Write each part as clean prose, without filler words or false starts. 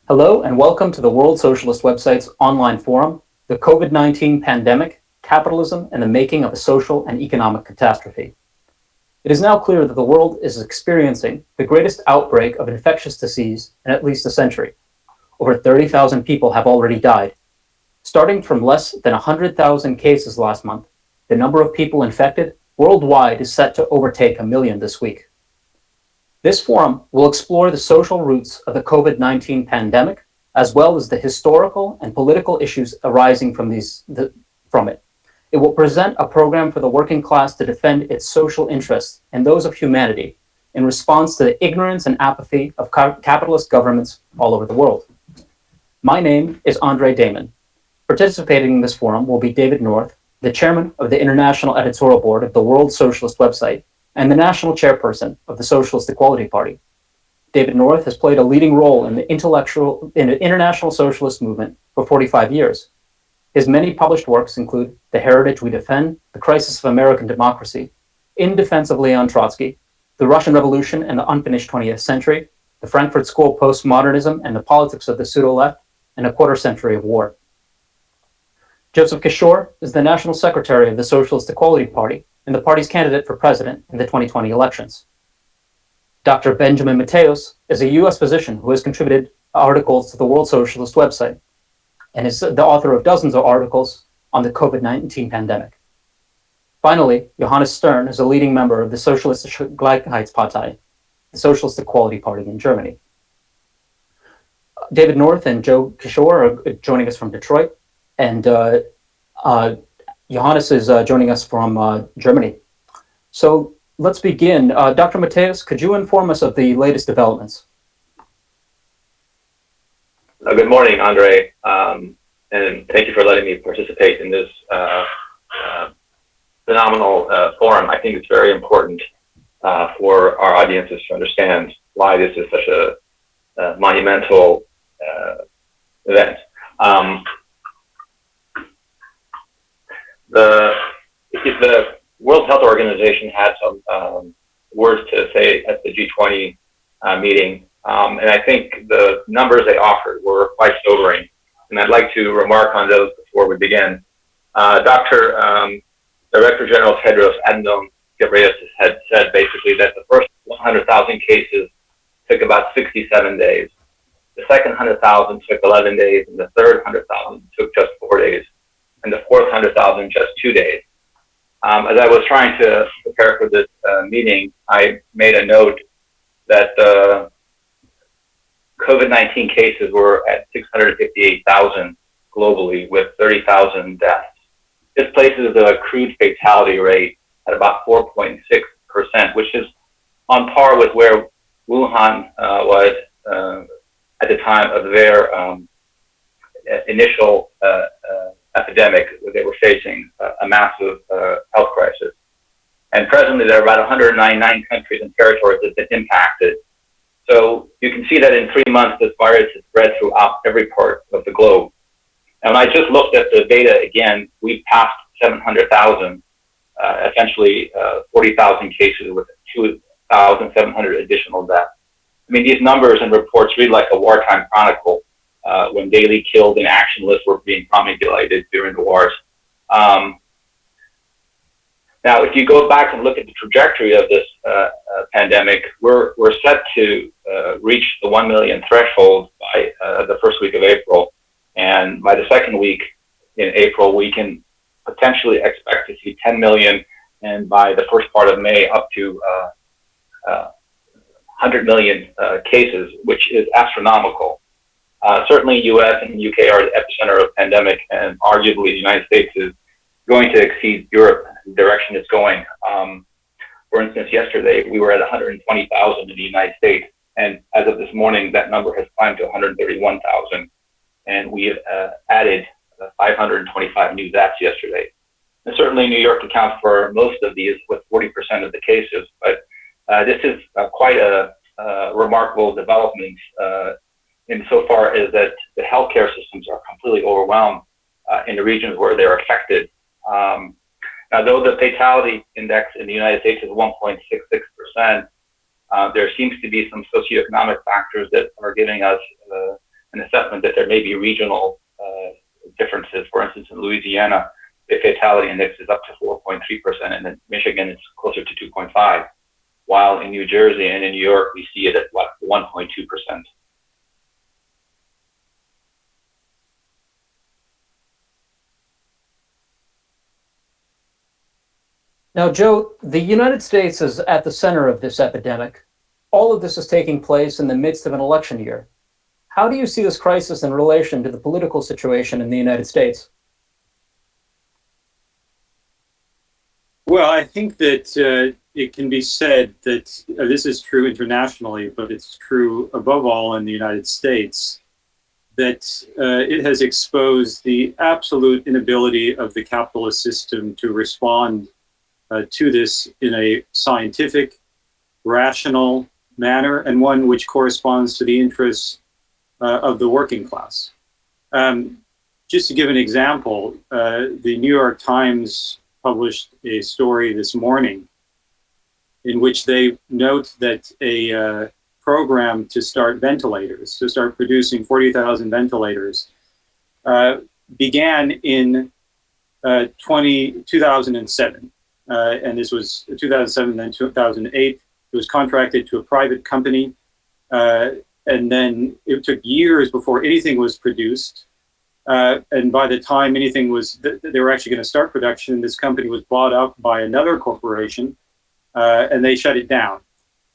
Hello and welcome to the World Socialist website's online forum, the COVID-19 pandemic, capitalism, and the making of a social and economic catastrophe. It is now clear that the world is experiencing the greatest outbreak of infectious disease in at least a century. Over 30,000 people have already died. Starting from less than 100,000 cases last month, the number of people infected worldwide is set to overtake 1 million this week. This forum will explore the social roots of the COVID-19 pandemic, as well as the historical and political issues arising from it. It will present a program for the working class to defend its social interests and those of humanity in response to the ignorance and apathy of capitalist governments all over the world. My name is Andre Damon. Participating in this forum will be David North, the chairman of the International Editorial Board of the World Socialist website, and the national chairperson of the Socialist Equality Party. David North has played a leading role in the international socialist movement for 45 years. His many published works include The Heritage We Defend, The Crisis of American Democracy, In Defense of Leon Trotsky, The Russian Revolution and the Unfinished 20th Century, The Frankfurt School Postmodernism and the Politics of the Pseudo-Left, and A Quarter Century of War. Joseph Kishore is the National Secretary of the Socialist Equality Party and the party's candidate for president in the 2020 elections. Dr. Benjamin Mateos is a U.S. physician who has contributed articles to the World Socialist website and is the author of dozens of articles on the COVID-19 pandemic. Finally, Johannes Stern is a leading member of the Sozialistische Gleichheitspartei, the Socialist Equality Party in Germany. David North and Joe Kishore are joining us from Detroit, and Johannes is joining us from Germany. So let's begin. Dr. Mateos, could you inform us of the latest developments? Good morning, Andre, and thank you for letting me participate in this phenomenal forum. I think it's very important for our audiences to understand why this is such a monumental event. The World Health Organization had some words to say at the G20 meeting, and I think the numbers they offered were quite sobering. And I'd like to remark on those before we begin. Director General Tedros Adhanom Ghebreyesus had said basically that the first 100,000 cases took about 67 days. The second 100,000 took 11 days, and the third 100,000 took just 4 days, and the fourth 100,000 just 2 days. As I was trying to prepare for this meeting, I made a note that COVID-19 cases were at 658,000 globally, with 30,000 deaths. This places the crude fatality rate at about 4.6%, which is on par with where Wuhan was at the time of their initial epidemic. They were facing a massive health crisis. And presently there are about 199 countries and territories that have been impacted. So you can see that in 3 months, this virus has spread throughout every part of the globe. And when I just looked at the data again, we passed 700,000, essentially 40,000 cases with 2,700 additional deaths. I mean, these numbers and reports read like a wartime chronicle when daily killed and action lists were being promulgated during the wars. Now, if you go back and look at the trajectory of this pandemic, we're set to reach the 1 million threshold by the first week of April. And by the second week in April, we can potentially expect to see 10 million. And by the first part of May, up to 100 million cases, which is astronomical. Certainly, U.S. and U.K. are the epicenter of the pandemic, and arguably the United States is going to exceed Europe in the direction it's going. For instance, yesterday, we were at 120,000 in the United States, and as of this morning, that number has climbed to 131,000, and we have added 525 new deaths yesterday. And certainly, New York accounts for most of these, with 40% of the cases, but this is quite a remarkable development insofar as that the healthcare systems are completely overwhelmed in the regions where they're affected. Now, though the fatality index in the United States is 1.66%, there seems to be some socioeconomic factors that are giving us an assessment that there may be regional differences. For instance, in Louisiana, the fatality index is up to 4.3%, and in Michigan, it's closer to 2.5%, while in New Jersey and in New York, we see it at 1.2%. Now, Joe, the United States is at the center of this epidemic. All of this is taking place in the midst of an election year. How do you see this crisis in relation to the political situation in the United States? Well, I think that it can be said that this is true internationally, but it's true above all in the United States, that it has exposed the absolute inability of the capitalist system to respond to this in a scientific, rational manner, and one which corresponds to the interests of the working class. Just to give an example, the New York Times published a story this morning in which they note that a program to start ventilators, to start producing 40,000 ventilators, began in 2007. And this was 2007, then 2008. It was contracted to a private company. And then it took years before anything was produced. And by the time anything was, they were actually going to start production, this company was bought up by another corporation, and they shut it down.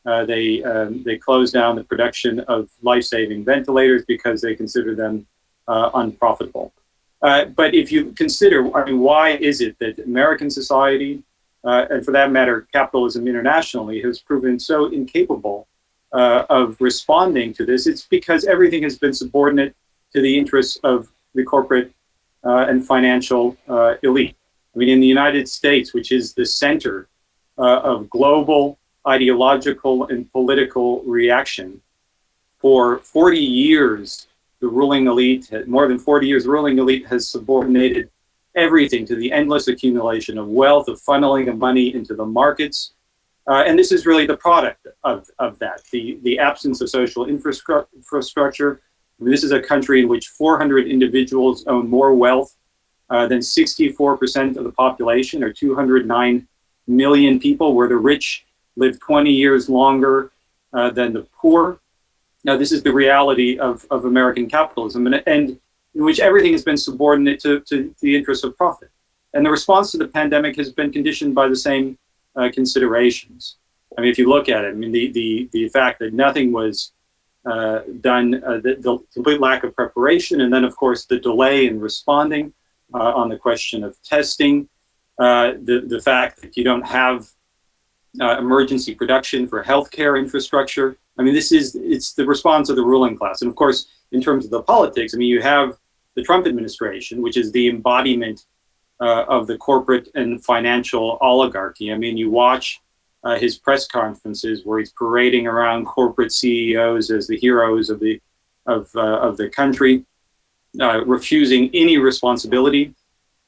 They closed down the production of life-saving ventilators because they considered them unprofitable. But if you consider, I mean, why is it that American society, and for that matter, capitalism internationally, has proven so incapable of responding to this? It's because everything has been subordinate to the interests of the corporate and financial elite. I mean, in the United States, which is the center of global ideological and political reaction, for 40 years, the ruling elite, more than 40 years, the ruling elite has subordinated everything to the endless accumulation of wealth, of funneling of money into the markets. And this is really the product of that, the absence of social infrastructure. I mean, this is a country in which 400 individuals own more wealth than 64% of the population, or 209 million people, where the rich live 20 years longer than the poor. Now, this is the reality of American capitalism, and in which everything has been subordinate to the interests of profit. And the response to the pandemic has been conditioned by the same considerations. I mean, if you look at it, I mean, the fact that nothing was done, the complete lack of preparation, and then, of course, the delay in responding on the question of testing, the fact that you don't have emergency production for healthcare infrastructure. I mean, it's the response of the ruling class. And of course, in terms of the politics, I mean, you have the Trump administration, which is the embodiment of the corporate and financial oligarchy. I mean, you watch his press conferences where he's parading around corporate CEOs as the heroes of the country, refusing any responsibility.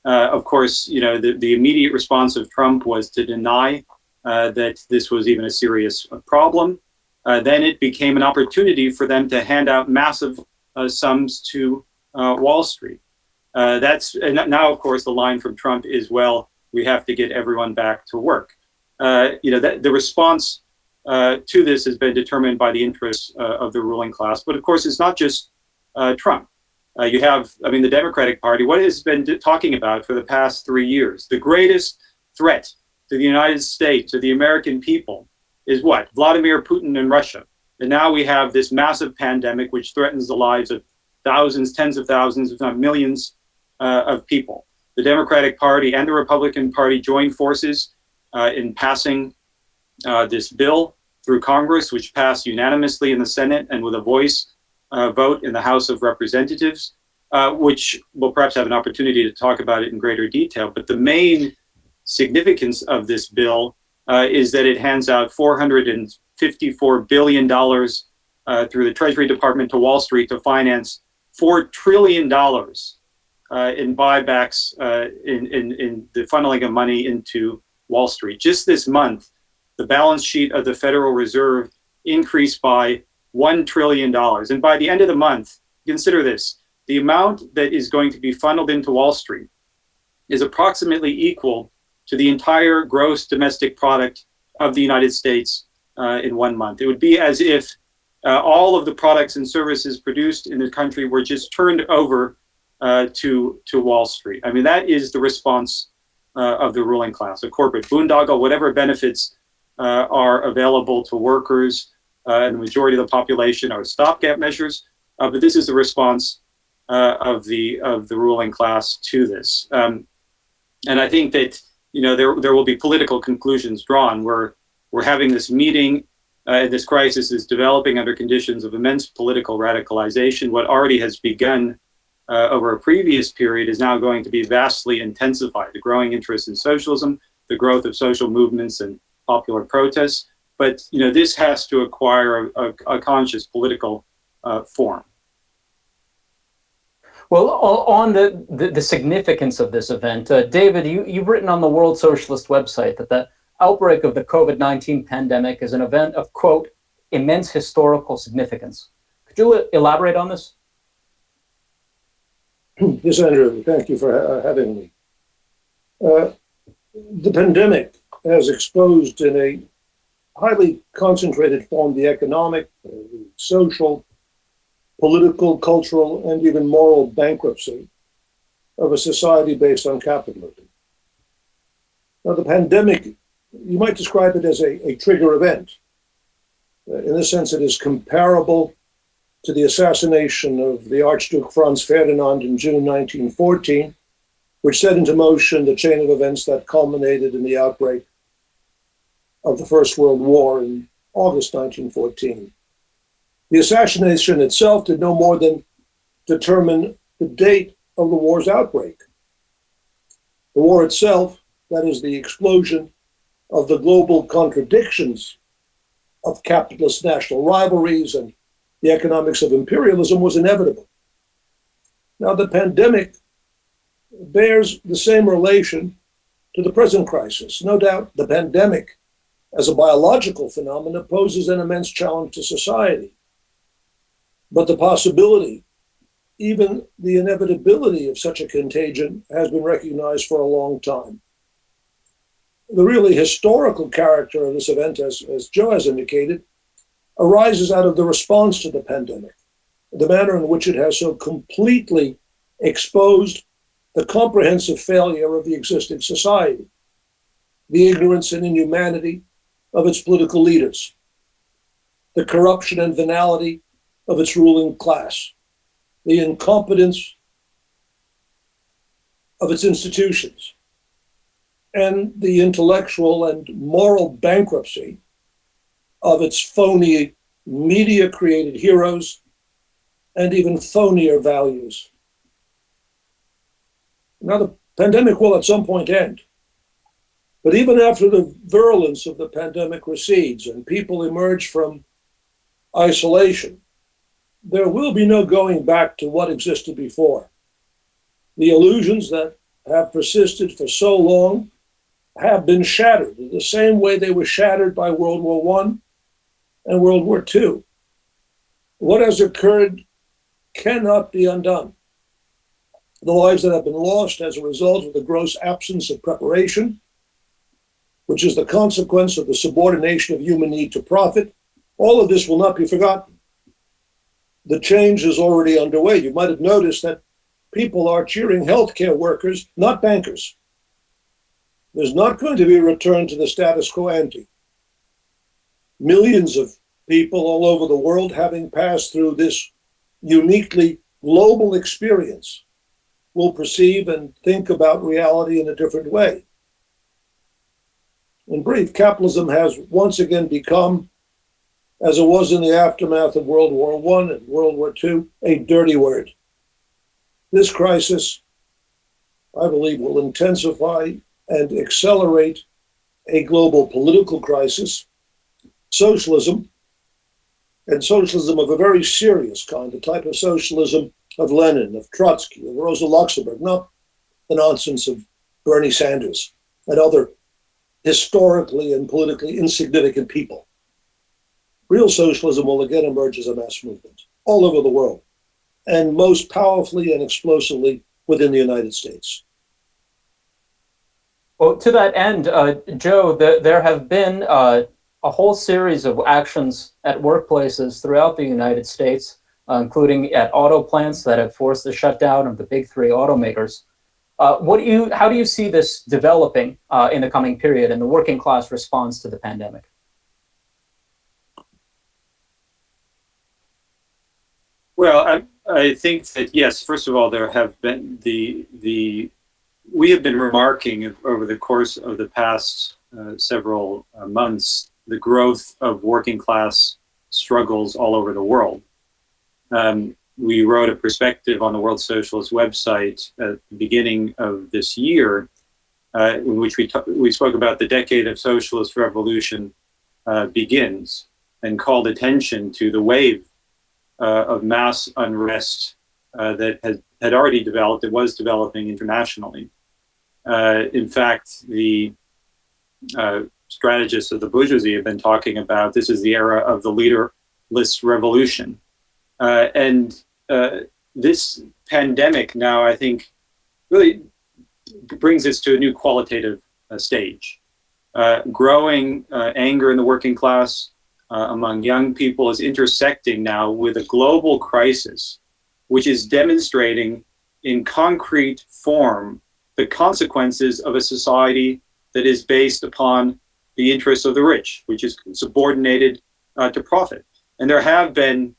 Of course, you know, the immediate response of Trump was to deny that this was even a serious problem. Then it became an opportunity for them to hand out massive sums to Wall Street. And now, of course, the line from Trump is, well, we have to get everyone back to work. You know, the response to this has been determined by the interests of the ruling class. But of course, it's not just Trump. You have, I mean, the Democratic Party, what it has been talking about for the past 3 years, the greatest threat to the United States, to the American people, is what? Vladimir Putin and Russia. And now we have this massive pandemic which threatens the lives of thousands, tens of thousands, if not millions of people. The Democratic Party and the Republican Party joined forces in passing this bill through Congress, which passed unanimously in the Senate and with a voice vote in the House of Representatives, which we'll perhaps have an opportunity to talk about it in greater detail. But the main significance of this bill is that it hands out $454 billion through the Treasury Department to Wall Street to finance $4 trillion in buybacks, in the funneling of money into Wall Street. Just this month, the balance sheet of the Federal Reserve increased by $1 trillion. And by the end of the month, consider this. The amount that is going to be funneled into Wall Street is approximately equal to the entire gross domestic product of the United States in 1 month. It would be as if all of the products and services produced in the country were just turned over to Wall Street. I mean, that is the response of the ruling class, a corporate boondoggle, whatever benefits are available to workers and the majority of the population are stopgap measures. But this is the response of the ruling class to this. And I think that, you know, there will be political conclusions drawn. We're having this meeting. This crisis is developing under conditions of immense political radicalization. What already has begun over a previous period is now going to be vastly intensified. The growing interest in socialism, the growth of social movements and popular protests. But, you know, this has to acquire a conscious political form. Well, on the significance of this event, David, you've written on the World Socialist website that the outbreak of the COVID-19 pandemic is an event of, quote, immense historical significance. Could you elaborate on this? Yes, Andrew, thank you for having me. The pandemic has exposed in a highly concentrated form the economic, the social, political, cultural, and even moral bankruptcy of a society based on capitalism. Now, the pandemic, you might describe it as a trigger event. In this sense, it is comparable to the assassination of the Archduke Franz Ferdinand in June 1914, which set into motion the chain of events that culminated in the outbreak of the First World War in August 1914. The assassination itself did no more than determine the date of the war's outbreak. The war itself, that is the explosion of the global contradictions of capitalist national rivalries and the economics of imperialism, was inevitable. Now, the pandemic bears the same relation to the present crisis. No doubt the pandemic, as a biological phenomenon, poses an immense challenge to society. But the possibility, even the inevitability of such a contagion has been recognized for a long time. The really historical character of this event, as Joe has indicated, arises out of the response to the pandemic, the manner in which it has so completely exposed the comprehensive failure of the existing society, the ignorance and inhumanity of its political leaders, the corruption and venality of its ruling class, the incompetence of its institutions, and the intellectual and moral bankruptcy of its phony media-created heroes and even phonier values. Now, the pandemic will at some point end. But even after the virulence of the pandemic recedes and people emerge from isolation, there will be no going back to what existed before. The illusions that have persisted for so long have been shattered in the same way they were shattered by World War I and World War II. What has occurred cannot be undone. The lives that have been lost as a result of the gross absence of preparation, which is the consequence of the subordination of human need to profit, all of this will not be forgotten. The change is already underway. You might have noticed that people are cheering healthcare workers, not bankers. There's not going to be a return to the status quo ante. Millions of people all over the world, having passed through this uniquely global experience, will perceive and think about reality in a different way. In brief, capitalism has once again become, as it was in the aftermath of World War I and World War II, a dirty word. This crisis, I believe, will intensify and accelerate a global political crisis, socialism, and socialism of a very serious kind, the type of socialism of Lenin, of Trotsky, of Rosa Luxemburg, not the nonsense of Bernie Sanders and other historically and politically insignificant people. Real socialism will again emerge as a mass movement all over the world. and most powerfully and explosively within the United States. Well, to that end, Joe, there have been a whole series of actions at workplaces throughout the United States, including at auto plants that have forced the shutdown of the big three automakers. How do you see this developing in the coming period and the working class response to the pandemic? Well, I think that, yes, first of all, there have been we have been remarking over the course of the past several months the growth of working class struggles all over the world. We wrote a perspective on the World Socialist website at the beginning of this year, in which we spoke about the decade of socialist revolution begins, and called attention to the wave of mass unrest that had already developed, it was developing internationally. In fact, the strategists of the bourgeoisie have been talking about this is the era of the leaderless revolution. And this pandemic now, I think, really brings us to a new qualitative stage. Growing anger in the working class among young people is intersecting now with a global crisis, which is demonstrating in concrete form the consequences of a society that is based upon the interests of the rich, which is subordinated to profit. And there have been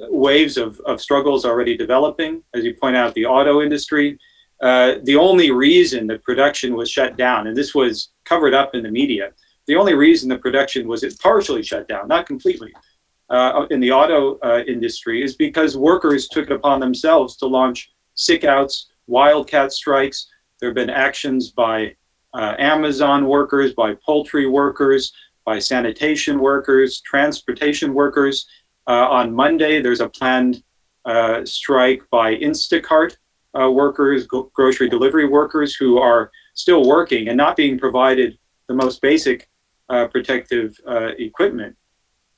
waves of struggles already developing. As you point out, the auto industry, the only reason that production was shut down, and this was covered up in the media, the only reason the production was partially shut down, not completely, in the auto industry is because workers took it upon themselves to launch sick-outs, wildcat strikes. There have been actions by Amazon workers, by poultry workers, by sanitation workers, transportation workers. On Monday, there's a planned strike by Instacart workers, grocery delivery workers who are still working and not being provided the most basic protective equipment.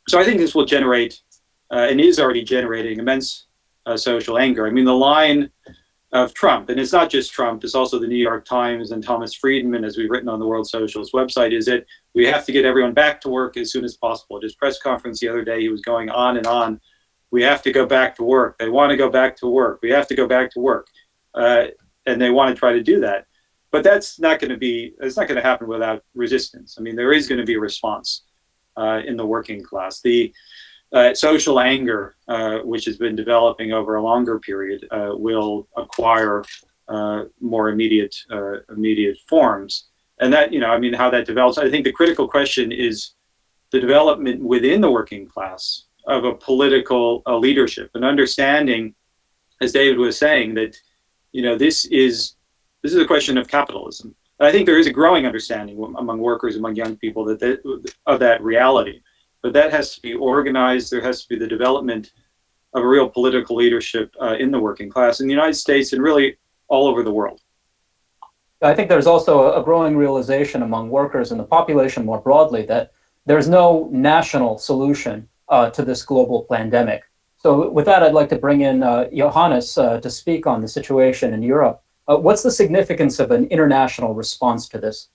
So I think this will generate, and is already generating, immense social anger. I mean, the line of Trump, and it's not just Trump, it's also the New York Times and Thomas Friedman, as we've written on the World Socialist website, is that we have to get everyone back to work as soon as possible. At his press conference the other day, he was going on and on. We have to go back to work. They want to go back to work. We have to go back to work. And they want to try to do that. But it's not going to happen without resistance. I mean, there is going to be a response in the working class. The social anger, which has been developing over a longer period, will acquire more immediate forms. And that, how that develops, I think the critical question is the development within the working class of a political leadership, an understanding, as David was saying, that, this is a question of capitalism. And I think there is a growing understanding among workers, among young people, of that reality. But that has to be organized. There has to be the development of a real political leadership in the working class in the United States and really all over the world. I think there's also a growing realization among workers and the population more broadly that there's no national solution to this global pandemic. So with that, I'd like to bring in Johannes to speak on the situation in Europe. What's the significance of an international response to this?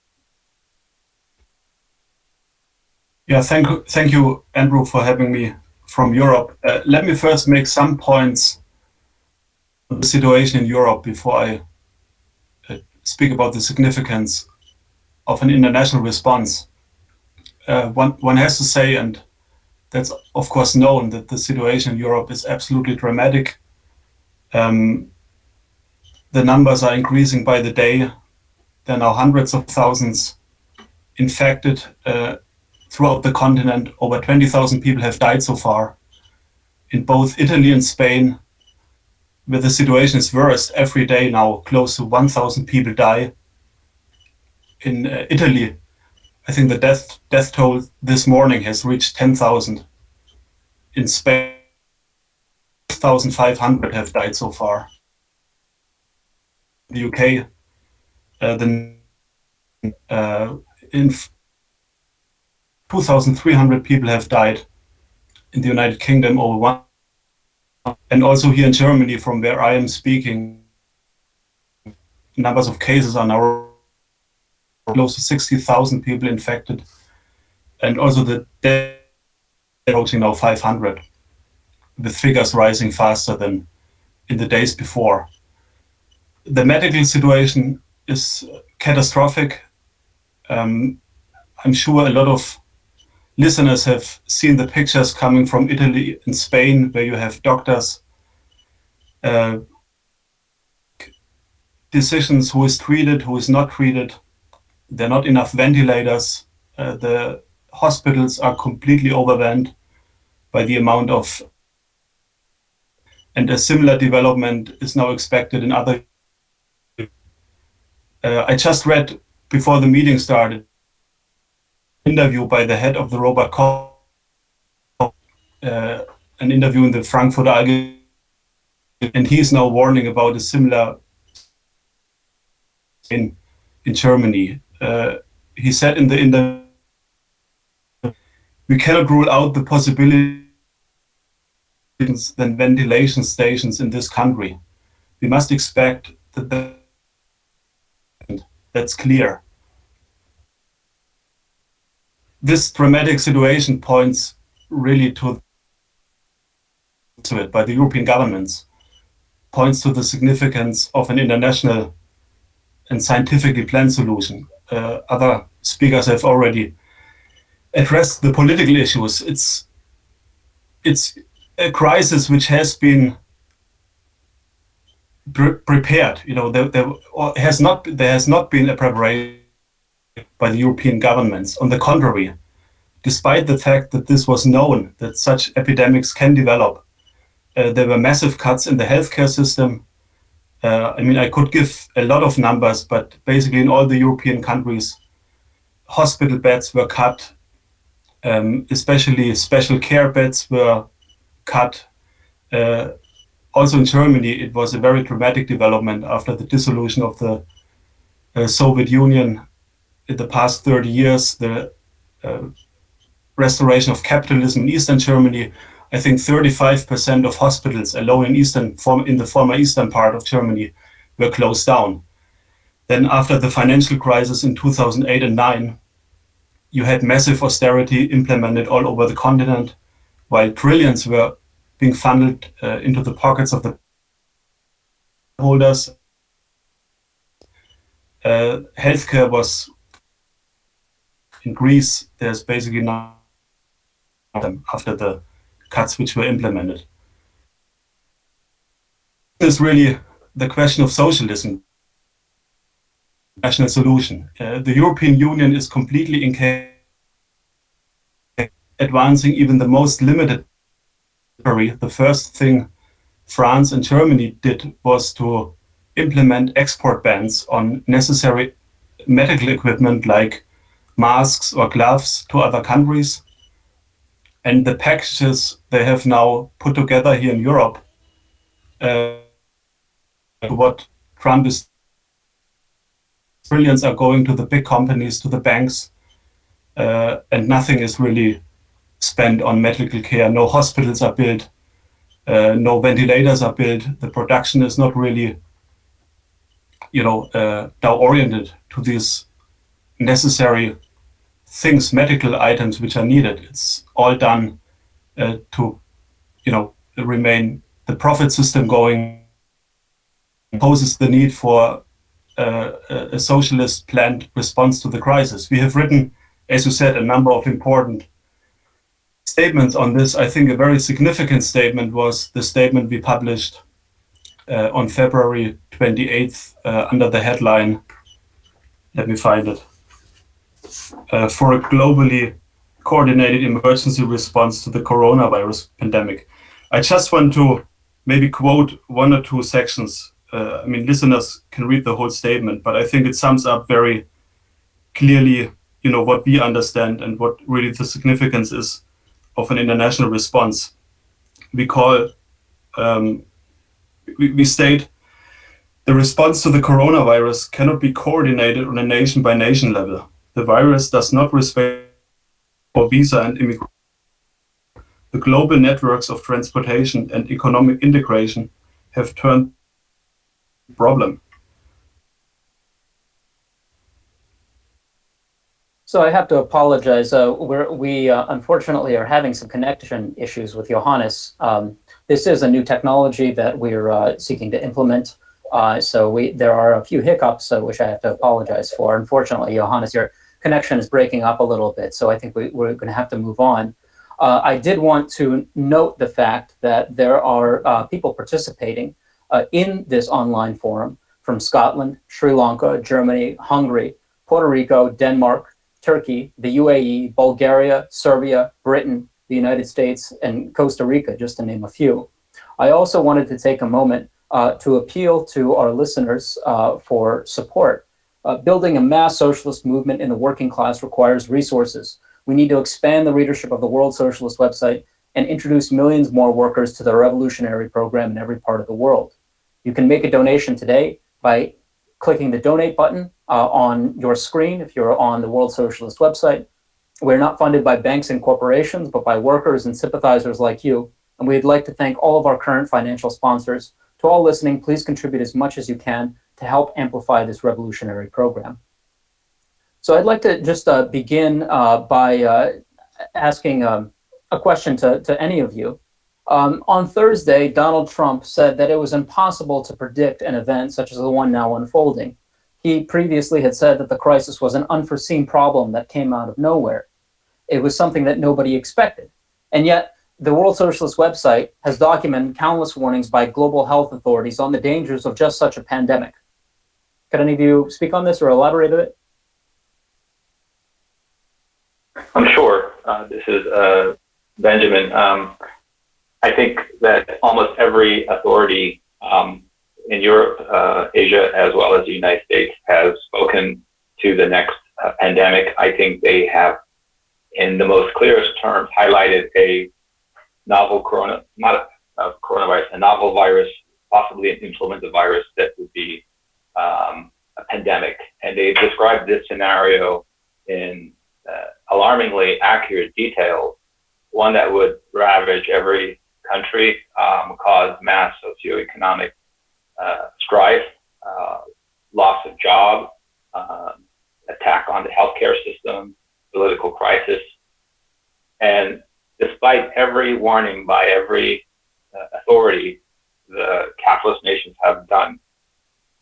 Yeah, thank you, Andrew, for having me from Europe. Let me first make some points on the situation in Europe before I speak about the significance of an international response. One has to say, and that's of course known, that the situation in Europe is absolutely dramatic. The numbers are increasing by the day. There are now hundreds of thousands infected throughout the continent. Over 20,000 people have died so far. In both Italy and Spain, where the situation is worse, every day now close to 1,000 people die. In Italy, I think the death toll this morning has reached 10,000. In Spain, 6,500 have died so far. In the UK, in 2,300 people have died. In the United Kingdom, over And also here in Germany, from where I am speaking, numbers of cases are now close to 60,000 people infected. And also the death approaching now 500, with figures rising faster than in the days before. The medical situation is catastrophic. I'm sure a lot of listeners have seen the pictures coming from Italy and Spain, where you have doctors decisions who is treated, who is not treated. There are not enough ventilators. The hospitals are completely overwhelmed by the amount of, and a similar development is now expected in other. I just read before the meeting started an interview by the head of the Robert Koch, an interview in the Frankfurter Allgemeine, and he is now warning about a similar in Germany. He said in the interview, we cannot rule out the possibility than ventilation stations in this country. We must expect that that's clear. This dramatic situation points really to it by the European governments, points to the significance of an international and scientifically planned solution. Other speakers have already addressed the political issues. It's a crisis which has been prepared. You know, there has not been a preparation by the European governments. On the contrary, despite the fact that this was known, that such epidemics can develop, there were massive cuts in the healthcare system. I mean, I could give a lot of numbers, but basically in all the European countries, hospital beds were cut, especially special care beds were cut. Also in Germany, it was a very dramatic development after the dissolution of the Soviet Union in the past 30 years, the restoration of capitalism in Eastern Germany. I think 35% of hospitals alone in the former eastern part of Germany were closed down. Then after the financial crisis in 2008 and 2009, you had massive austerity implemented all over the continent, while trillions were being funneled into the pockets of the holders. Healthcare was in Greece. There's basically none of them after the cuts which were implemented. It's really the question of socialism, national solution. The European Union is completely incapable of advancing even the most limited. The first thing France and Germany did was to implement export bans on necessary medical equipment like masks or gloves to other countries. And the packages they have now put together here in Europe, what Trump is, trillions are going to the big companies, to the banks, and nothing is really spent on medical care. No hospitals are built, no ventilators are built. The production is not really, now oriented to these necessary things, medical items which are needed. It's all done to, remain the profit system going, poses the need for a socialist planned response to the crisis. We have written, as you said, a number of important statements on this. I think a very significant statement was the statement we published on February 28th under the headline, let me find it, for a globally coordinated emergency response to the coronavirus pandemic. I just want to maybe quote one or two sections. I mean, listeners can read the whole statement, but I think it sums up very clearly, what we understand and what really the significance is of an international response. We state, the response to the coronavirus cannot be coordinated on a nation-by-nation level. The virus does not respect for visa and immigration. the global networks of transportation and economic integration have turned problem. So I have to apologize. We unfortunately are having some connection issues with Johannes. This is a new technology that we're seeking to implement. There are a few hiccups, which I have to apologize for. Unfortunately, Johannes, your connection is breaking up a little bit, so I think we're going to have to move on. I did want to note the fact that there are people participating in this online forum from Scotland, Sri Lanka, Germany, Hungary, Puerto Rico, Denmark, Turkey, the UAE, Bulgaria, Serbia, Britain, the United States, and Costa Rica, just to name a few. I also wanted to take a moment to appeal to our listeners for support. Building a mass socialist movement in the working class requires resources. We need to expand the readership of the World Socialist website and introduce millions more workers to the revolutionary program in every part of the world. You can make a donation today by clicking the donate button on your screen if you're on the World Socialist website. We're not funded by banks and corporations, but by workers and sympathizers like you. And we'd like to thank all of our current financial sponsors. To all listening, please contribute as much as you can to help amplify this revolutionary program. So I'd like to just begin by asking a question to any of you. On Thursday, Donald Trump said that it was impossible to predict an event such as the one now unfolding. He previously had said that the crisis was an unforeseen problem that came out of nowhere. It was something that nobody expected. And yet, the World Socialist website has documented countless warnings by global health authorities on the dangers of just such a pandemic. Could any of you speak on this or elaborate a bit? I'm sure. This is Benjamin. I think that almost every authority in Europe, Asia, as well as the United States has spoken to the next pandemic. I think they have, in the most clearest terms, highlighted a novel coronavirus, a novel virus, possibly an influenza virus that would be a pandemic. And they described this scenario in alarmingly accurate detail, one that would ravage every country, cause mass socioeconomic strife, loss of job, attack on the healthcare system, political crisis. And despite every warning by every authority, the capitalist nations have done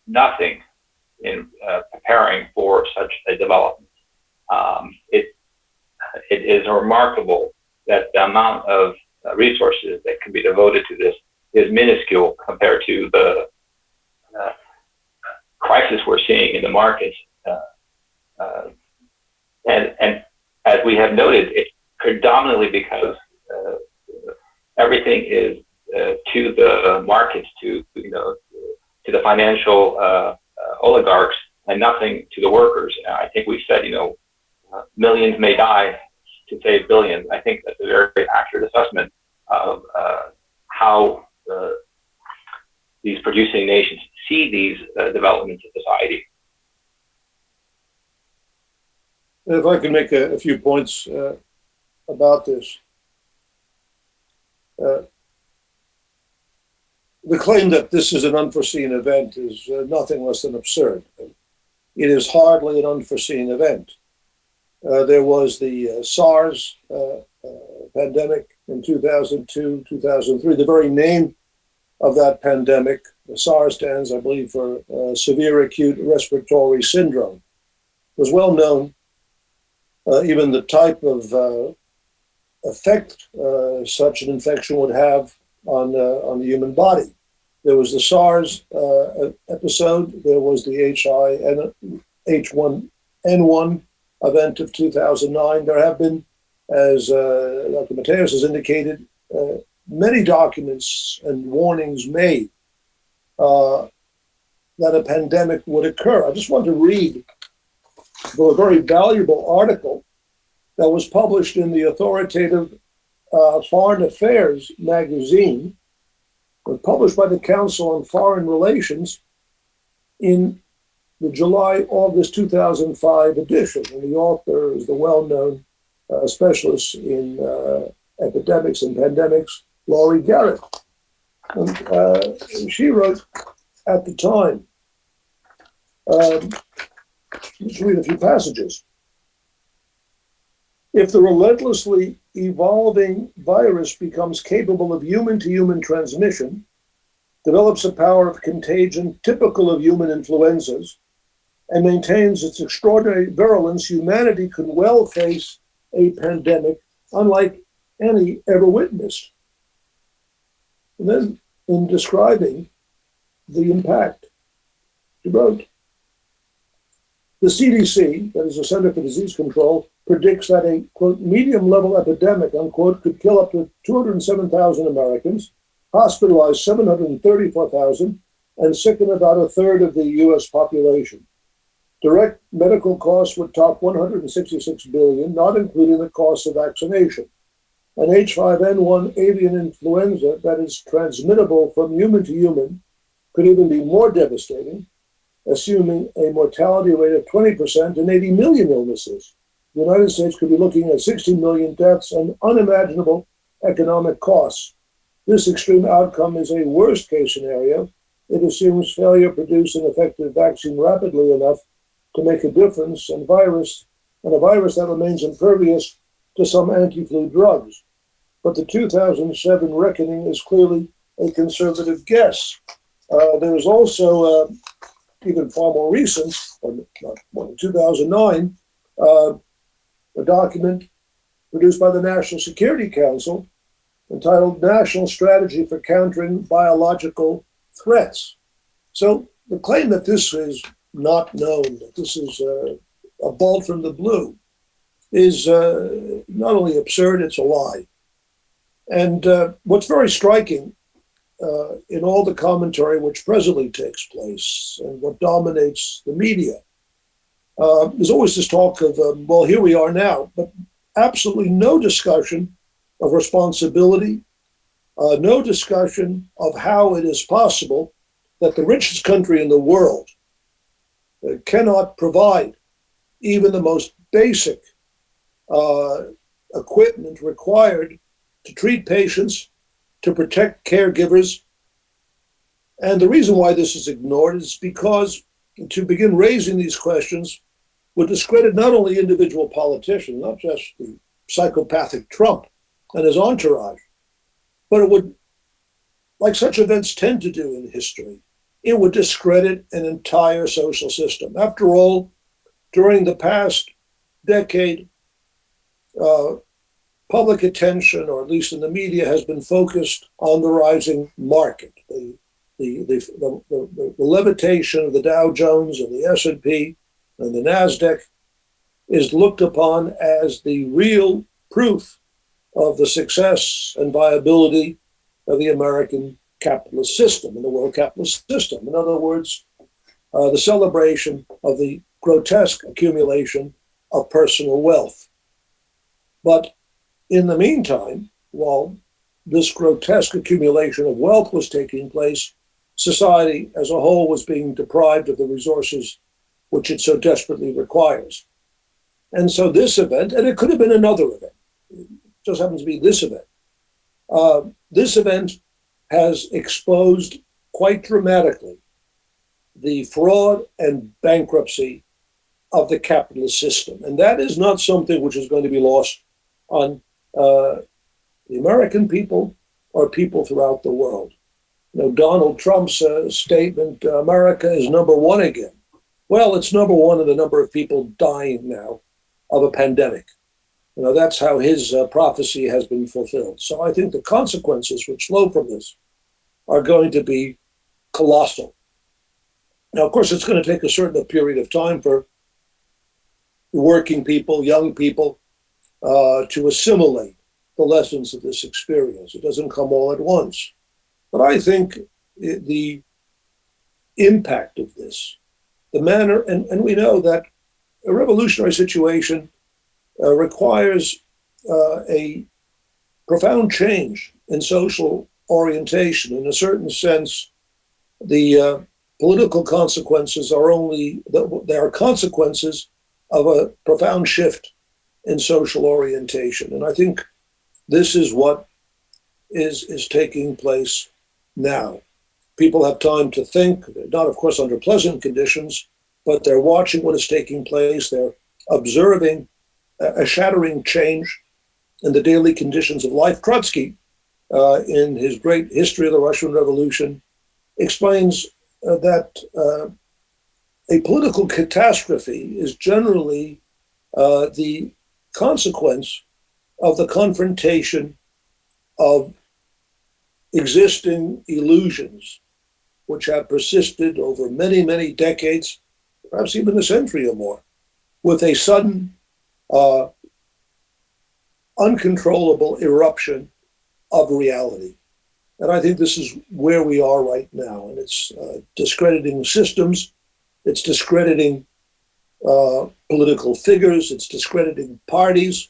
nothing in preparing for such a development. It is remarkable that the amount of resources that can be devoted to this is minuscule compared to the crisis we're seeing in the markets. And as we have noted, it's predominantly because everything is to the markets, to the financial oligarchs, and nothing to the workers. I think we've said, millions may die to save billions. I think that's a very accurate assessment of how these producing nations see these developments of society. If I can make a few points about this. The claim that this is an unforeseen event is nothing less than absurd. It is hardly an unforeseen event. There was the SARS pandemic in 2002, 2003. The very name of that pandemic, the SARS stands, I believe, for severe acute respiratory syndrome, was well known. Even the type of effect such an infection would have on the human body. There was the SARS episode. There was the H1N1 event of 2009. There have been, as Dr. Mateos has indicated, many documents and warnings made that a pandemic would occur. I just want to read a very valuable article that was published in the authoritative Foreign Affairs magazine, was published by the Council on Foreign Relations in the July-August 2005 edition. And the author is the well-known specialist in Epidemics and Pandemics, Laurie Garrett. And she wrote at the time, let's read a few passages. If the relentlessly evolving virus becomes capable of human-to-human transmission, develops a power of contagion typical of human influenzas, and maintains its extraordinary virulence, humanity could well face a pandemic unlike any ever witnessed. And then, in describing the impact, she wrote, the CDC, that is the Center for Disease Control, predicts that a, quote, medium-level epidemic, unquote, could kill up to 207,000 Americans, hospitalize 734,000, and sicken about a third of the U.S. population. Direct medical costs would top $166 billion, not including the cost of vaccination. An H5N1 avian influenza that is transmittable from human to human could even be more devastating, assuming a mortality rate of 20% and 80 million illnesses. The United States could be looking at 16 million deaths and unimaginable economic costs. This extreme outcome is a worst-case scenario. It assumes failure to produce an effective vaccine rapidly enough to make a difference, and a virus that remains impervious to some anti-flu drugs. But the 2007 reckoning is clearly a conservative guess. There is also, even far more recent, in 2009, a document produced by the National Security Council entitled National Strategy for Countering Biological Threats. So the claim that this is not known, that this is a bolt from the blue, is not only absurd, it's a lie. And what's very striking in all the commentary which presently takes place and what dominates the media, there's always this talk of, well, here we are now, but absolutely no discussion of responsibility, no discussion of how it is possible that the richest country in the world cannot provide even the most basic equipment required to treat patients, to protect caregivers. And the reason why this is ignored is because to begin raising these questions would discredit not only individual politicians, not just the psychopathic Trump and his entourage, but it would, like such events tend to do in history, it would discredit an entire social system. After all, during the past decade, public attention, or at least in the media, has been focused on the rising market, the levitation of the Dow Jones and the S&P and the NASDAQ is looked upon as the real proof of the success and viability of the American capitalist system and the world capitalist system. In other words, the celebration of the grotesque accumulation of personal wealth. But in the meantime, while this grotesque accumulation of wealth was taking place, society as a whole was being deprived of the resources which it so desperately requires. And so this event, and it could have been another event, it just happens to be this event. This event has exposed quite dramatically the fraud and bankruptcy of the capitalist system. And that is not something which is going to be lost on the American people or people throughout the world. You know, Donald Trump's statement, America is number one again. Well, it's number one in the number of people dying now of a pandemic. You know, that's how his prophecy has been fulfilled. So I think the consequences which flow from this are going to be colossal. Now, of course, it's going to take a certain period of time for working people, young people, to assimilate the lessons of this experience. It doesn't come all at once. But I think the impact of this, the manner, and we know that a revolutionary situation requires a profound change in social orientation. In a certain sense, the political consequences are there are consequences of a profound shift in social orientation. And I think this is what is taking place now. People have time to think, not of course under pleasant conditions, but they're watching what is taking place. They're observing a shattering change in the daily conditions of life. Trotsky, in his great History of the Russian Revolution, explains that a political catastrophe is generally the consequence of the confrontation of existing illusions which have persisted over many, many decades, perhaps even a century or more, with a sudden, uncontrollable eruption of reality. And I think this is where we are right now. And it's discrediting systems, it's discrediting political figures, it's discrediting parties,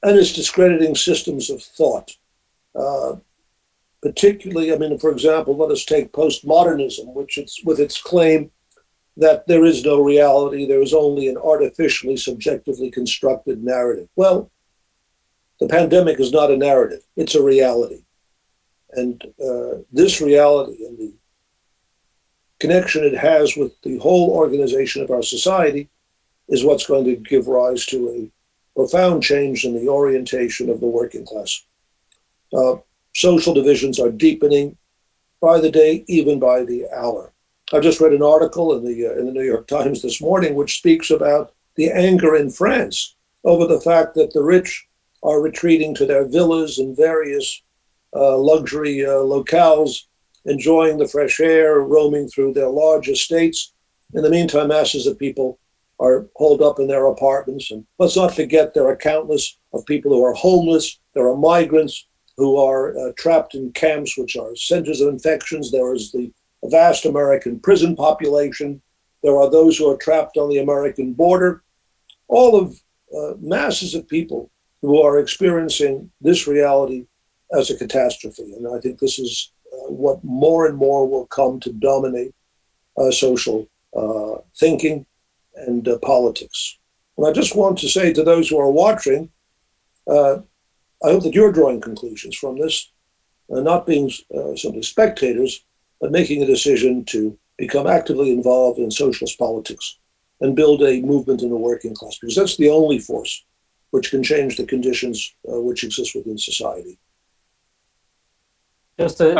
and it's discrediting systems of thought. Particularly, I mean, for example, let us take postmodernism, which it's with its claim that there is no reality, there is only an artificially, subjectively constructed narrative. Well, the pandemic is not a narrative, it's a reality. And this reality and the connection it has with the whole organization of our society is what's going to give rise to a profound change in the orientation of the working class. Social divisions are deepening by the day, even by the hour. I just read an article in the New York Times this morning, which speaks about the anger in France over the fact that the rich are retreating to their villas and various luxury locales, enjoying the fresh air, roaming through their large estates. In the meantime, masses of people are holed up in their apartments. And let's not forget there are countless of people who are homeless. There are migrants who are trapped in camps, which are centers of infections. There is the vast American prison population. There are those who are trapped on the American border. All of masses of people who are experiencing this reality as a catastrophe. And I think this is what more and more will come to dominate social thinking and politics. And I just want to say to those who are watching, I hope that you're drawing conclusions from this, not being simply spectators, but making a decision to become actively involved in socialist politics and build a movement in the working class, because that's the only force which can change the conditions which exist within society. Just to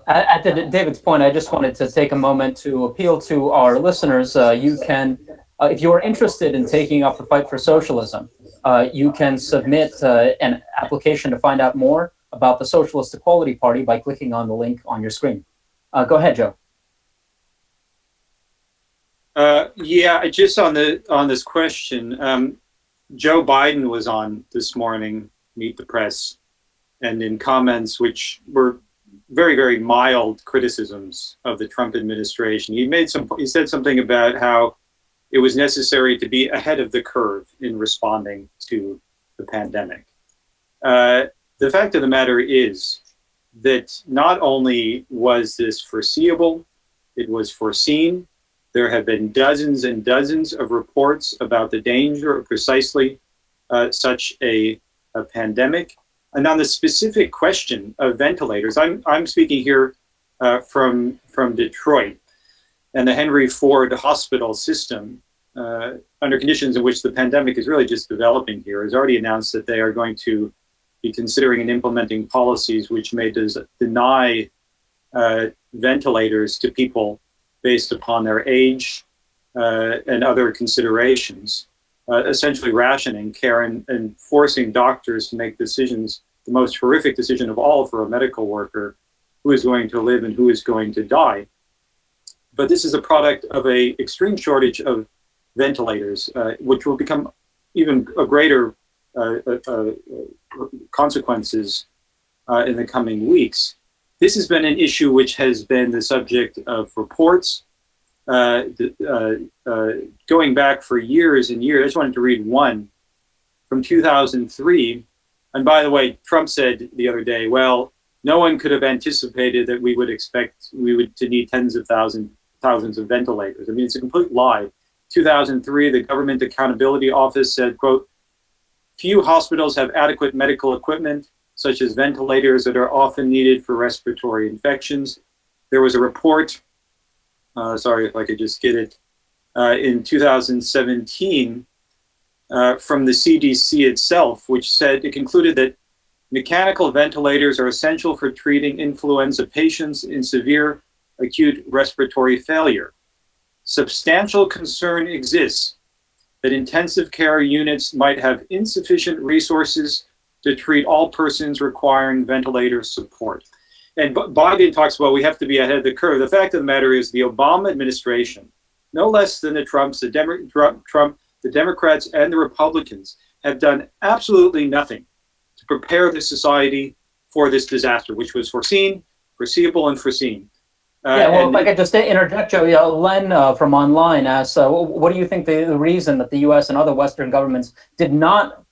add to David's point, I just wanted to take a moment to appeal to our listeners. You can, if you are interested in taking up the fight for socialism, you can submit an application to find out more about the Socialist Equality Party by clicking on the link on your screen. Go ahead, Joe. Yeah, just on this question, Joe Biden was on this morning, Meet the Press, and in comments which were very, very mild criticisms of the Trump administration, he said something about how it was necessary to be ahead of the curve in responding to the pandemic. The fact of the matter is that not only was this foreseeable, it was foreseen. There have been dozens and dozens of reports about the danger of precisely such a pandemic. And on the specific question of ventilators, I'm speaking here from Detroit, and the Henry Ford hospital system, under conditions in which the pandemic is really just developing here, has already announced that they are going to be considering and implementing policies which may deny ventilators to people based upon their age and other considerations, essentially rationing care and forcing doctors to make decisions, the most horrific decision of all for a medical worker, who is going to live and who is going to die. But this is a product of an extreme shortage of ventilators, which will become even a greater consequences in the coming weeks. This has been an issue which has been the subject of reports going back for years and years. I just wanted to read one from 2003. And by the way, Trump said the other day, well, no one could have anticipated that we would to need tens of thousands of ventilators. I mean, it's a complete lie. 2003, the Government Accountability Office said, quote, Few hospitals have adequate medical equipment, such as ventilators that are often needed for respiratory infections. There was a report, sorry if I could just get it, in 2017 from the CDC itself, which said it concluded that mechanical ventilators are essential for treating influenza patients in severe acute respiratory failure. Substantial concern exists that intensive care units might have insufficient resources to treat all persons requiring ventilator support. And Biden talks about we have to be ahead of the curve. The fact of the matter is the Obama administration, no less than the Trumps, the Democrats and the Republicans have done absolutely nothing to prepare the society for this disaster, which was foreseeable and foreseen. If I could just interject, Joe, Len from online asks, what do you think the reason that the U.S. and other Western governments did not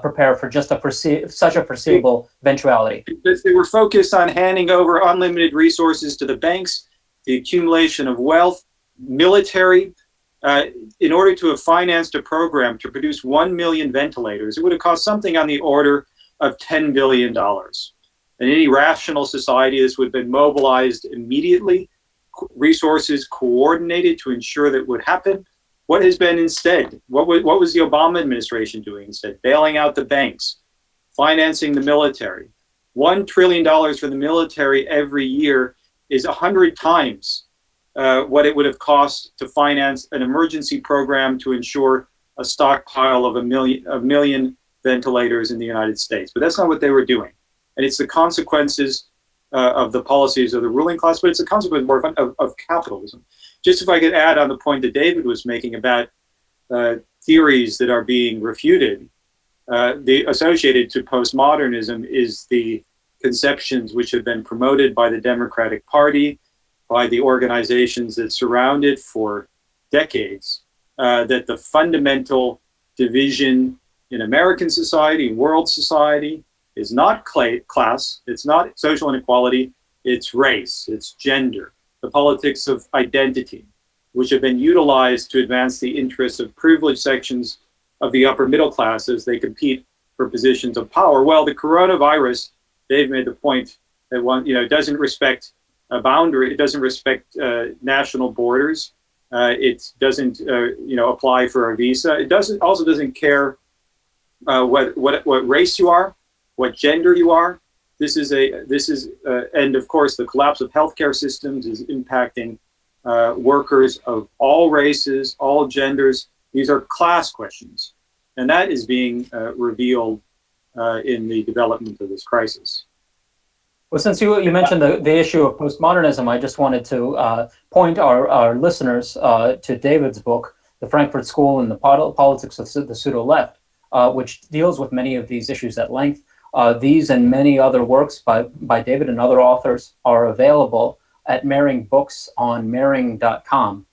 prepare for just such a foreseeable eventuality? Because they were focused on handing over unlimited resources to the banks, the accumulation of wealth, military. In order to have financed a program to produce 1 million ventilators, it would have cost something on the order of $10 billion. In any rational society, this would have been mobilized immediately, resources coordinated to ensure that would happen. What has been instead? What was the Obama administration doing instead? Bailing out the banks, financing the military. $1 trillion for the military every year is 100 times what it would have cost to finance an emergency program to ensure a stockpile of a million ventilators in the United States. But that's not what they were doing. And it's the consequences of the policies of the ruling class, but it's a consequence more of capitalism. Just if I could add on the point that David was making about theories that are being refuted, the associated to postmodernism is the conceptions which have been promoted by the Democratic Party, by the organizations that surround it for decades, that the fundamental division in American society, world society, is not class, it's not social inequality, it's race, it's gender, the politics of identity, which have been utilized to advance the interests of privileged sections of the upper middle class as they compete for positions of power. Well, the coronavirus, Dave made the point that doesn't respect a boundary, it doesn't respect national borders, it doesn't apply for a visa, it also doesn't care what race you are, what gender you are. And of course the collapse of healthcare systems is impacting workers of all races, all genders. These are class questions, and that is being revealed in the development of this crisis. Well, since you mentioned the issue of postmodernism, I just wanted to point our listeners to David's book, The Frankfurt School and the Politics of the Pseudo-Left, which deals with many of these issues at length. These and many other works by David and other authors are available at Mehring Books on Mehring.com.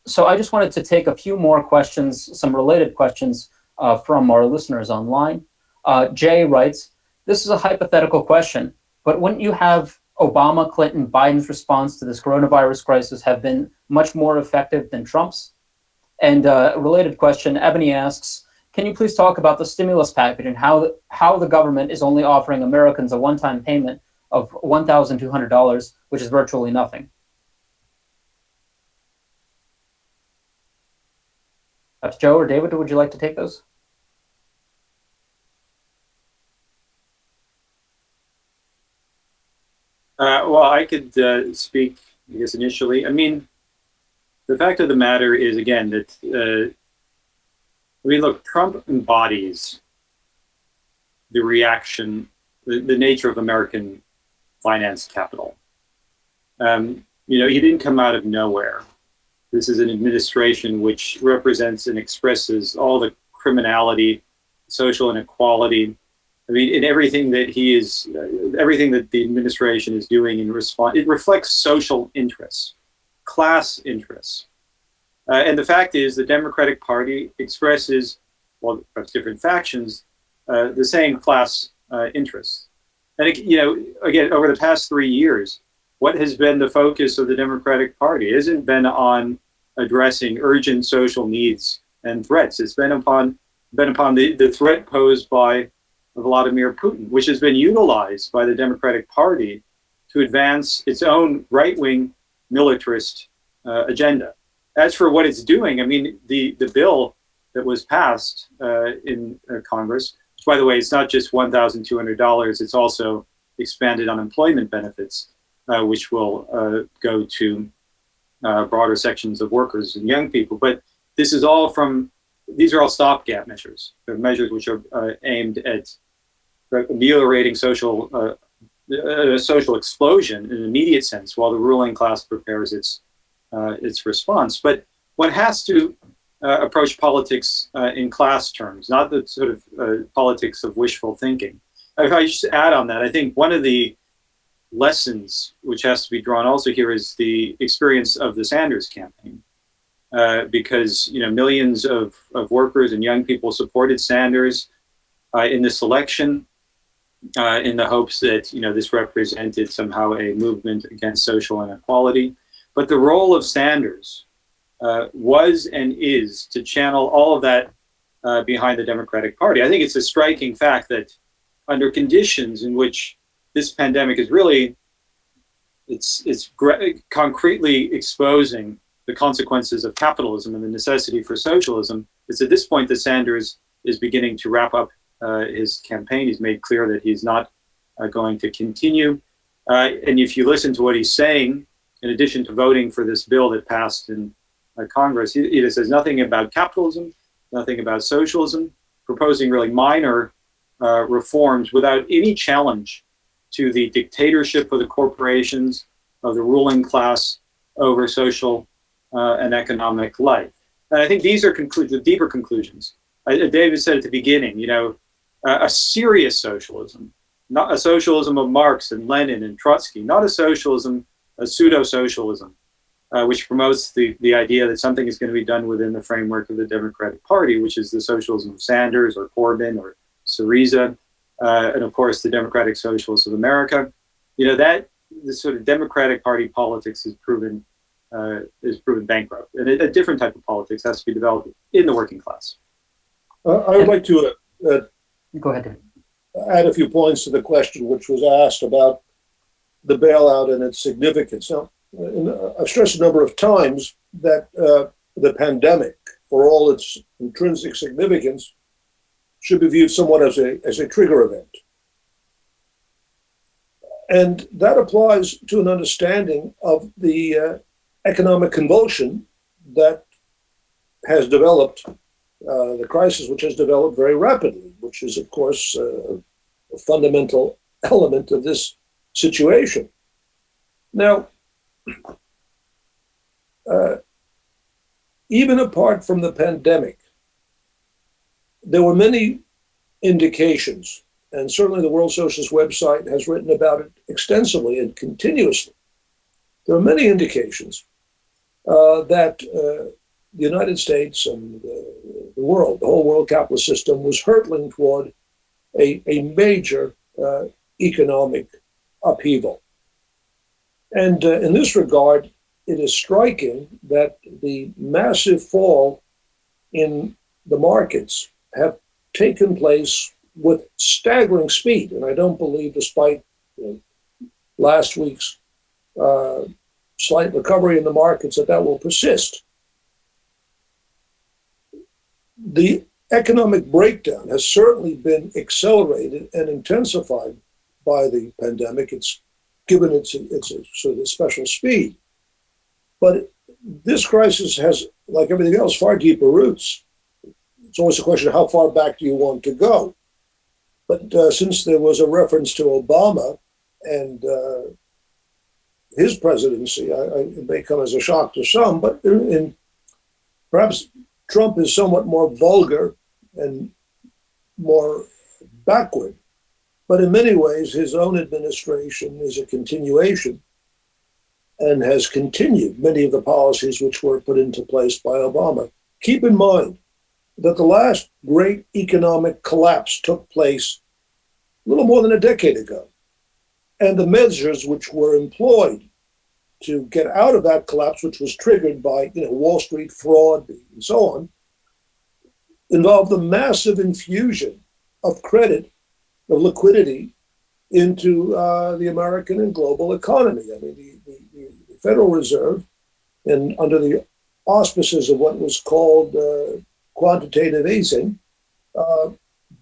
So I just wanted to take a few more questions, some related questions from our listeners online. Jay writes, this is a hypothetical question, but wouldn't you have Obama, Clinton, Biden's response to this coronavirus crisis have been much more effective than Trump's? And a related question, Ebony asks, can you please talk about the stimulus package and how the government is only offering Americans a one-time payment of $1,200, which is virtually nothing? Perhaps Joe or David, would you like to take those? Well, I could speak, I guess, initially. I mean, the fact of the matter is, again, that look, Trump embodies the reaction, the nature of American finance capital. He didn't come out of nowhere. This is an administration which represents and expresses all the criminality, social inequality. I mean, in everything that everything that the administration is doing in response, it reflects social interests, class interests. And the fact is the Democratic Party expresses, well, perhaps different factions, the same class interests. And, again, over the past 3 years, what has been the focus of the Democratic Party? It hasn't been on addressing urgent social needs and threats. It's been upon been upon the threat posed by Vladimir Putin, which has been utilized by the Democratic Party to advance its own right-wing militarist agenda. As for what it's doing, I mean, the bill that was passed in Congress, which, by the way, it's not just $1,200, it's also expanded unemployment benefits, which will go to broader sections of workers and young people. But this is all these are all stopgap measures. They're measures which are aimed at ameliorating social explosion in an immediate sense, while the ruling class prepares its response. But one has to approach politics in class terms, not the sort of politics of wishful thinking. If I just add on that, I think one of the lessons which has to be drawn also here is the experience of the Sanders campaign, because millions of workers and young people supported Sanders in this election, in the hopes that this represented somehow a movement against social inequality. But the role of Sanders was and is to channel all of that behind the Democratic Party. I think it's a striking fact that under conditions in which this pandemic is really, it's concretely exposing the consequences of capitalism and the necessity for socialism, it's at this point that Sanders is beginning to wrap up his campaign. He's made clear that he's not going to continue. And if you listen to what he's saying, in addition to voting for this bill that passed in Congress, he says nothing about capitalism, nothing about socialism, proposing really minor reforms without any challenge to the dictatorship of the corporations, of the ruling class over social and economic life. And I think these are the deeper conclusions. David said at the beginning, a serious socialism, not a socialism of Marx and Lenin and Trotsky, not a socialism, a pseudo-socialism, which promotes the idea that something is going to be done within the framework of the Democratic Party, which is the socialism of Sanders or Corbyn or Syriza, and of course the Democratic Socialists of America. That the sort of Democratic Party politics is proven bankrupt, and a different type of politics has to be developed in the working class. I would like to Go ahead, David. add a few points to the question which was asked about the bailout and its significance. Now, I've stressed a number of times that the pandemic, for all its intrinsic significance, should be viewed somewhat as a trigger event. And that applies to an understanding of the economic convulsion that has developed, the crisis which has developed very rapidly, which is, of course, a fundamental element of this situation. Now, even apart from the pandemic, there were many indications, and certainly the World Socialist website has written about it extensively and continuously. There are many indications that the United States and the world, the whole world capitalist system, was hurtling toward a major economic upheaval. And in this regard, it is striking that the massive fall in the markets have taken place with staggering speed. And I don't believe, despite last week's slight recovery in the markets, that will persist. The economic breakdown has certainly been accelerated and intensified by the pandemic. It's given its a sort of special speed. But this crisis has, like everything else, far deeper roots. It's always a question of how far back do you want to go? But since there was a reference to Obama and his presidency, it may come as a shock to some, but perhaps Trump is somewhat more vulgar and more backward. But in many ways, his own administration is a continuation and has continued many of the policies which were put into place by Obama. Keep in mind that the last great economic collapse took place a little more than a decade ago. And the measures which were employed to get out of that collapse, which was triggered by Wall Street fraud and so on, involved a massive infusion of credit, of liquidity into the American and global economy. I mean, the Federal Reserve, and under the auspices of what was called quantitative easing,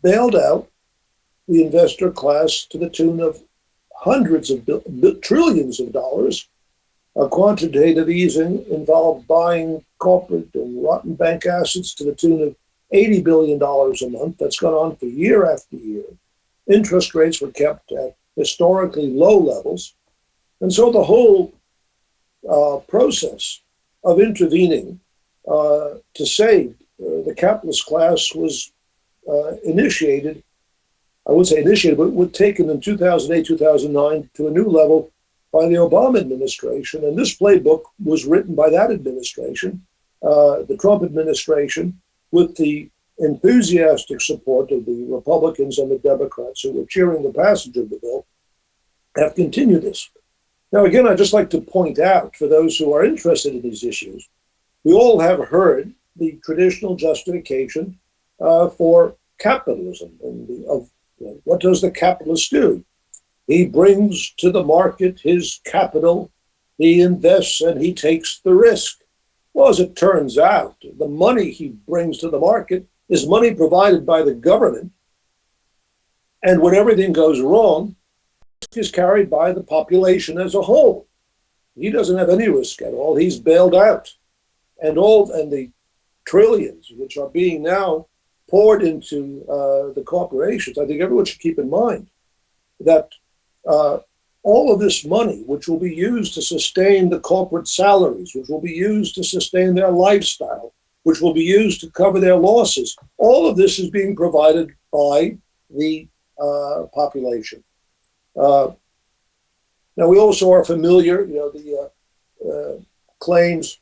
bailed out the investor class to the tune of hundreds of trillions of dollars. Quantitative easing involved buying corporate and rotten bank assets to the tune of $80 billion a month. That's gone on for year after year. Interest rates were kept at historically low levels. And so the whole process of intervening to save the capitalist class was initiated, I would say initiated, but was taken in 2008, 2009 to a new level by the Obama administration. And this playbook was written by that administration, the Trump administration, with the enthusiastic support of the Republicans and the Democrats who were cheering the passage of the bill, have continued this. Now, again, I'd just like to point out, for those who are interested in these issues, we all have heard the traditional justification for capitalism and what does the capitalist do? He brings to the market his capital, he invests, and he takes the risk. Well, as it turns out, the money he brings to the market is money provided by the government. And when everything goes wrong, risk is carried by the population as a whole. He doesn't have any risk at all. He's bailed out. And the trillions which are being now poured into the corporations, I think everyone should keep in mind that all of this money, which will be used to sustain the corporate salaries, which will be used to sustain their lifestyle, which will be used to cover their losses, all of this is being provided by the population. Now, we also are familiar, the claims,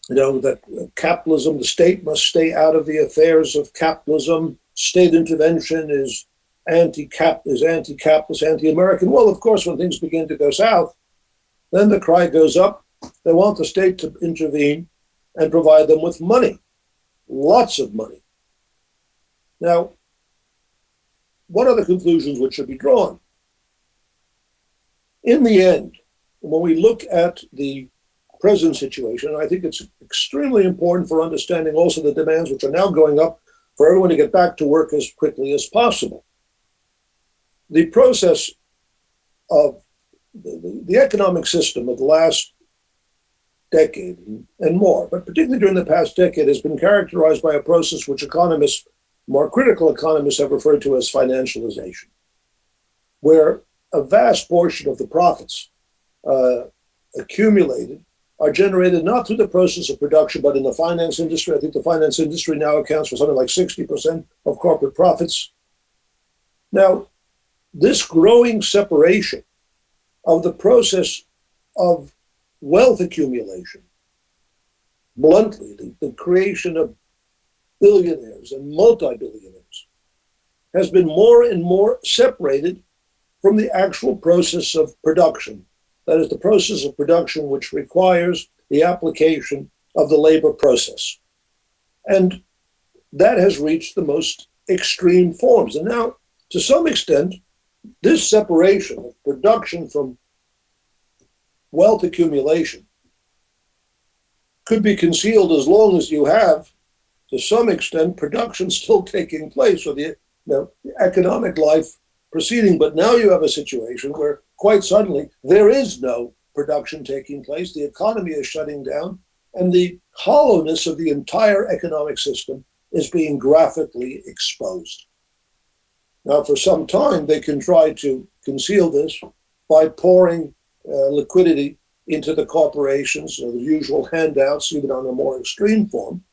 that capitalism, the state must stay out of the affairs of capitalism. State intervention is anti-capitalist, anti-American. Well, of course, when things begin to go south, then the cry goes up. They want the state to intervene and provide them with money, lots of money. Now, what are the conclusions which should be drawn? In the end, when we look at the present situation, I think it's extremely important for understanding also the demands which are now going up for everyone to get back to work as quickly as possible. The process of the economic system of the last decade and more, but particularly during the past decade, has been characterized by a process which economists, more critical economists, have referred to as financialization, where a vast portion of the profits accumulated are generated not through the process of production, but in the finance industry. I think the finance industry now accounts for something like 60% of corporate profits. Now, this growing separation of the process of wealth accumulation, bluntly, the creation of billionaires and multi-billionaires, has been more and more separated from the actual process of production. That is the process of production which requires the application of the labor process. And that has reached the most extreme forms. And now, to some extent, this separation of production from wealth accumulation could be concealed as long as you have, to some extent, production still taking place, or the economic life proceeding. But now you have a situation where quite suddenly there is no production taking place, the economy is shutting down, and the hollowness of the entire economic system is being graphically exposed. Now, for some time, they can try to conceal this by pouring liquidity into the corporations, the usual handouts, even on a more extreme form,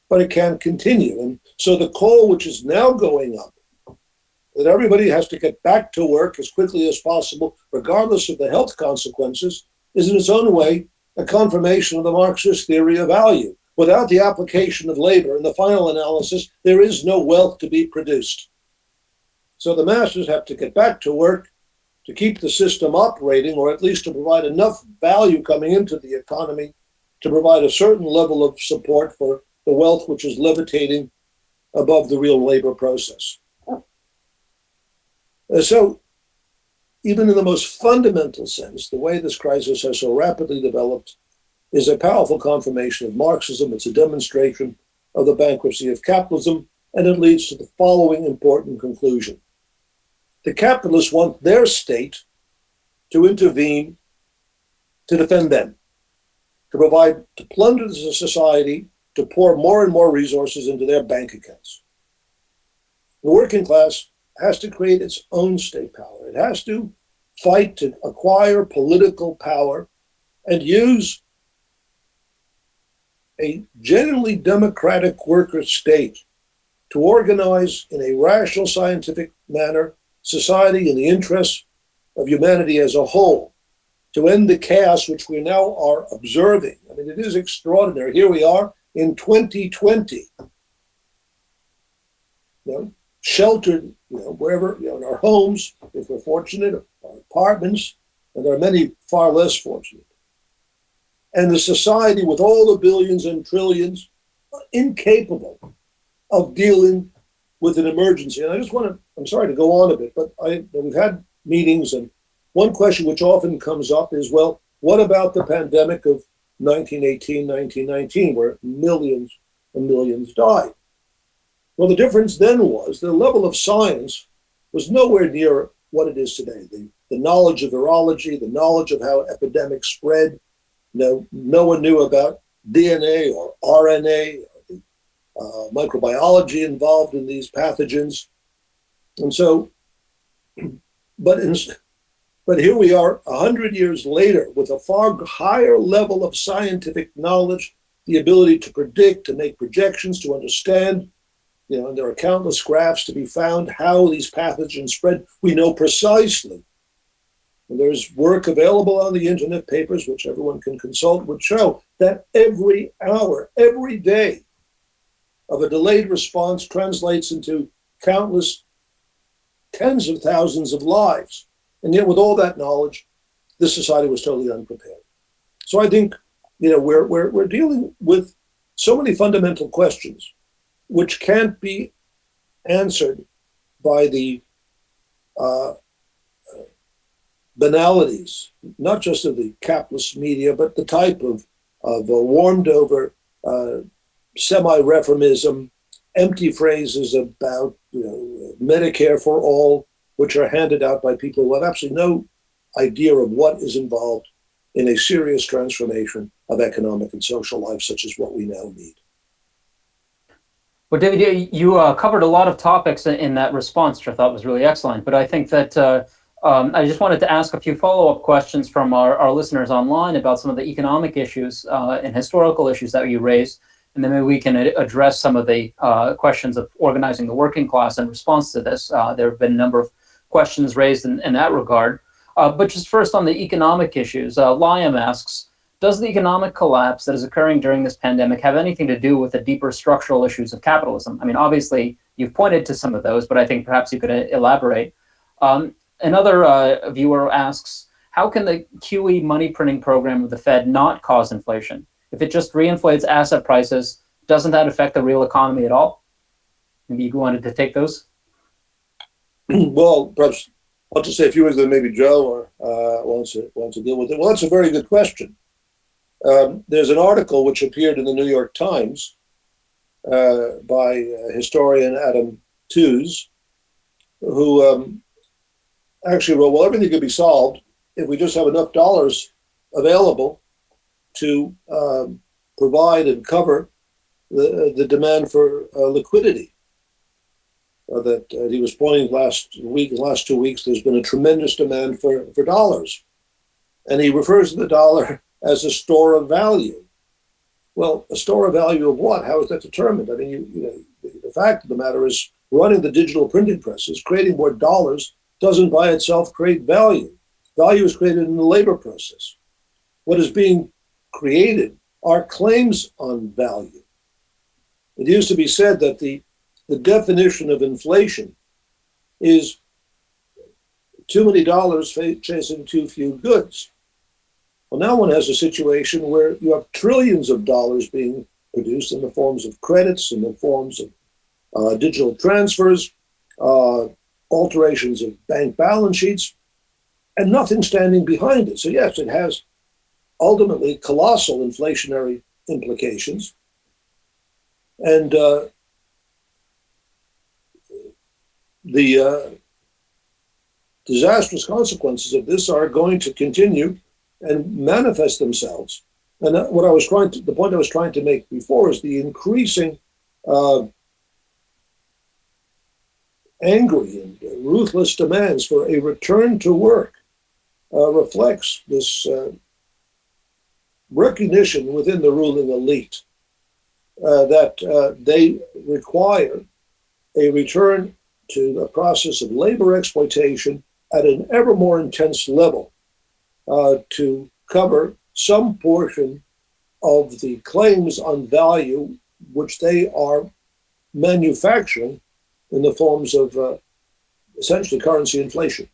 but it can't continue. And so the call which is now going up, that everybody has to get back to work as quickly as possible, regardless of the health consequences, is in its own way a confirmation of the Marxist theory of value. Without the application of labor in the final analysis, there is no wealth to be produced. So the masses have to get back to work to keep the system operating, or at least to provide enough value coming into the economy to provide a certain level of support for the wealth which is levitating above the real labor process. So, even in the most fundamental sense, the way this crisis has so rapidly developed is a powerful confirmation of Marxism. It's a demonstration of the bankruptcy of capitalism, and it leads to the following important conclusion. The capitalists want their state to intervene to defend them, to provide, to plunder the society, to pour more and more resources into their bank accounts. The working class has to create its own state power. It has to fight to acquire political power and use a genuinely democratic worker state to organize in a rational, scientific manner society in the interests of humanity as a whole, to end the chaos which we now are observing. I mean, it is extraordinary. Here we are in 2020, sheltered, wherever, in our homes, if we're fortunate, our apartments, and there are many far less fortunate. And the society with all the billions and trillions incapable of dealing with an emergency. And I just want to, I'm sorry to go on a bit, but we've had meetings, and one question which often comes up is, well, what about the pandemic of 1918, 1919, where millions and millions died? Well, the difference then was the level of science was nowhere near what it is today. The knowledge of virology, the knowledge of how epidemics spread, no one knew about DNA or RNA, or the microbiology involved in these pathogens. And so, but here we are 100 years later with a far higher level of scientific knowledge, the ability to predict, to make projections, to understand. And there are countless graphs to be found how these pathogens spread. We know precisely. And there's work available on the internet, papers, which everyone can consult, which show that every hour, every day of a delayed response translates into countless tens of thousands of lives. And yet with all that knowledge, this society was totally unprepared. So I think, we're dealing with so many fundamental questions which can't be answered by the banalities, not just of the capitalist media, but the type of warmed over semi-reformism, empty phrases about Medicare for all, which are handed out by people who have absolutely no idea of what is involved in a serious transformation of economic and social life, such as what we now need. Well, David, you covered a lot of topics in that response, which I thought was really excellent. But I think that I just wanted to ask a few follow-up questions from our listeners online about some of the economic issues and historical issues that you raised. And then maybe we can address some of the questions of organizing the working class in response to this. There have been a number of questions raised in that regard. But just first on the economic issues, Liam asks, does the economic collapse that is occurring during this pandemic have anything to do with the deeper structural issues of capitalism? I mean, obviously, you've pointed to some of those, but I think perhaps you could elaborate. Another viewer asks, how can the QE money printing program of the Fed not cause inflation? If it just reinflates asset prices, doesn't that affect the real economy at all? Maybe you wanted to take those? Well, perhaps I'll just say a few words, then maybe Joe wants to deal with it. Well, that's a very good question. There's an article which appeared in the New York Times by historian Adam Tooze, who actually wrote, well, everything could be solved if we just have enough dollars available to provide and cover the demand for liquidity. That he was pointing last 2 weeks, there's been a tremendous demand for dollars. And he refers to the dollar as a store of value. Well, a store of value of what? How is that determined? I mean, the fact of the matter is running the digital printing presses, creating more dollars doesn't by itself create value. Value is created in the labor process. What is being created are claims on value. It used to be said that the definition of inflation is too many dollars chasing too few goods. Well, now one has a situation where you have trillions of dollars being produced in the forms of credits, in the forms of digital transfers, alterations of bank balance sheets, and nothing standing behind it. So yes, it has ultimately colossal inflationary implications. And the disastrous consequences of this are going to continue and manifest themselves. And the point I was trying to make before is the increasing angry and ruthless demands for a return to work reflects this recognition within the ruling elite that they require a return to the process of labor exploitation at an ever more intense level to cover some portion of the claims on value which they are manufacturing in the forms of essentially currency inflation.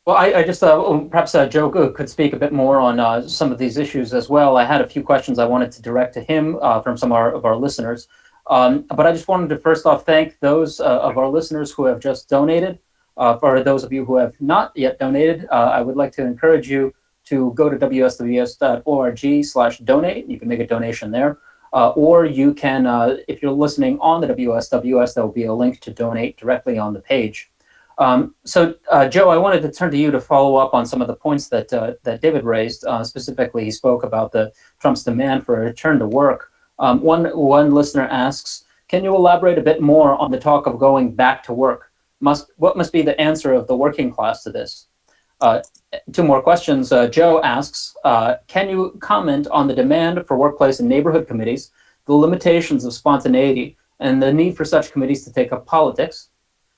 Well, I just perhaps Joe could speak a bit more on some of these issues as well. I had a few questions I wanted to direct to him from some of our listeners. But I just wanted to first off thank those of our listeners who have just donated. For those of you who have not yet donated, I would like to encourage you to go to wsws.org/donate. You can make a donation there. Or you can, if you're listening on the WSWS, there will be a link to donate directly on the page. So, Joe, I wanted to turn to you to follow up on some of the points that David raised. Specifically, he spoke about Trump's demand for a return to work. One listener asks, can you elaborate a bit more on the talk of going back to work? What must be the answer of the working class to this? Two more questions. Joe asks, can you comment on the demand for workplace and neighborhood committees, the limitations of spontaneity, and the need for such committees to take up politics?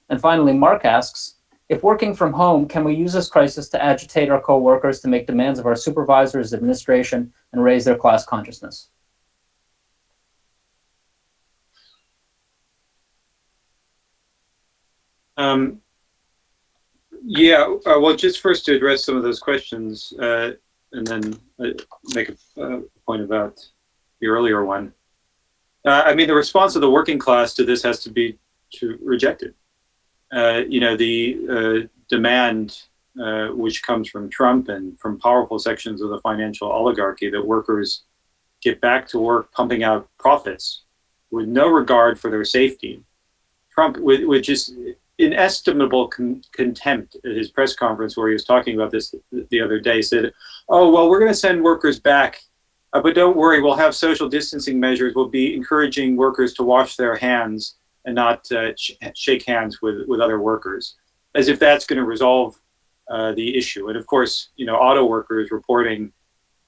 And finally, Mark asks, if working from home, can we use this crisis to agitate our co-workers to make demands of our supervisors, administration, and raise their class consciousness? Well, just first to address some of those questions, and then make a point about the earlier one. I mean, the response of the working class to this has to be to reject it. The demand which comes from Trump and from powerful sections of the financial oligarchy that workers get back to work pumping out profits with no regard for their safety. Trump, with just inestimable contempt at his press conference where he was talking about this the other day, said, oh, well, we're going to send workers back, but don't worry, we'll have social distancing measures. We'll be encouraging workers to wash their hands and not shake hands with other workers, as if that's going to resolve the issue. And of course, auto workers reporting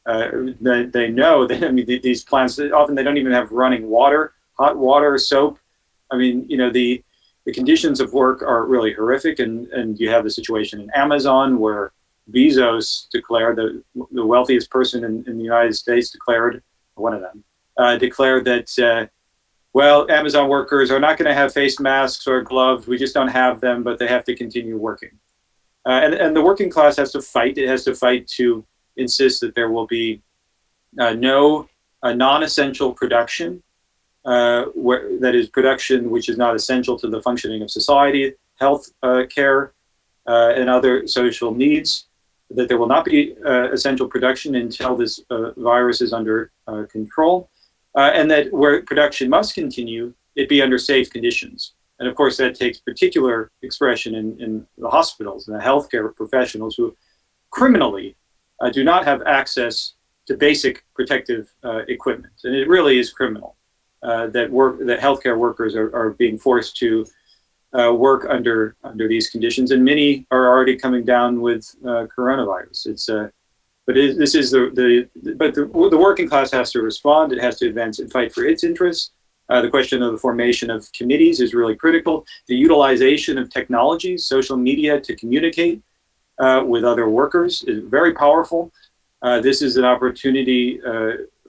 that they know that, I mean, these plants, often they don't even have running water, hot water, soap. I mean, the conditions of work are really horrific. And you have the situation in Amazon where Bezos declared, the wealthiest person in the United States declared, one of them, declared that, well, Amazon workers are not going to have face masks or gloves. We just don't have them, but they have to continue working. And the working class has to fight. It has to fight to insist that there will be no non-essential production, that is production which is not essential to the functioning of society, health care, and other social needs, that there will not be essential production until this virus is under control. And that where production must continue, it be under safe conditions. And of course, that takes particular expression in the hospitals and the healthcare professionals who criminally do not have access to basic protective equipment. And it really is criminal that healthcare workers are being forced to work under these conditions. And many are already coming down with coronavirus. But the working class has to respond. It has to advance and fight for its interests. The question of the formation of committees is really critical. The utilization of technologies, social media to communicate with other workers is very powerful. This is an opportunity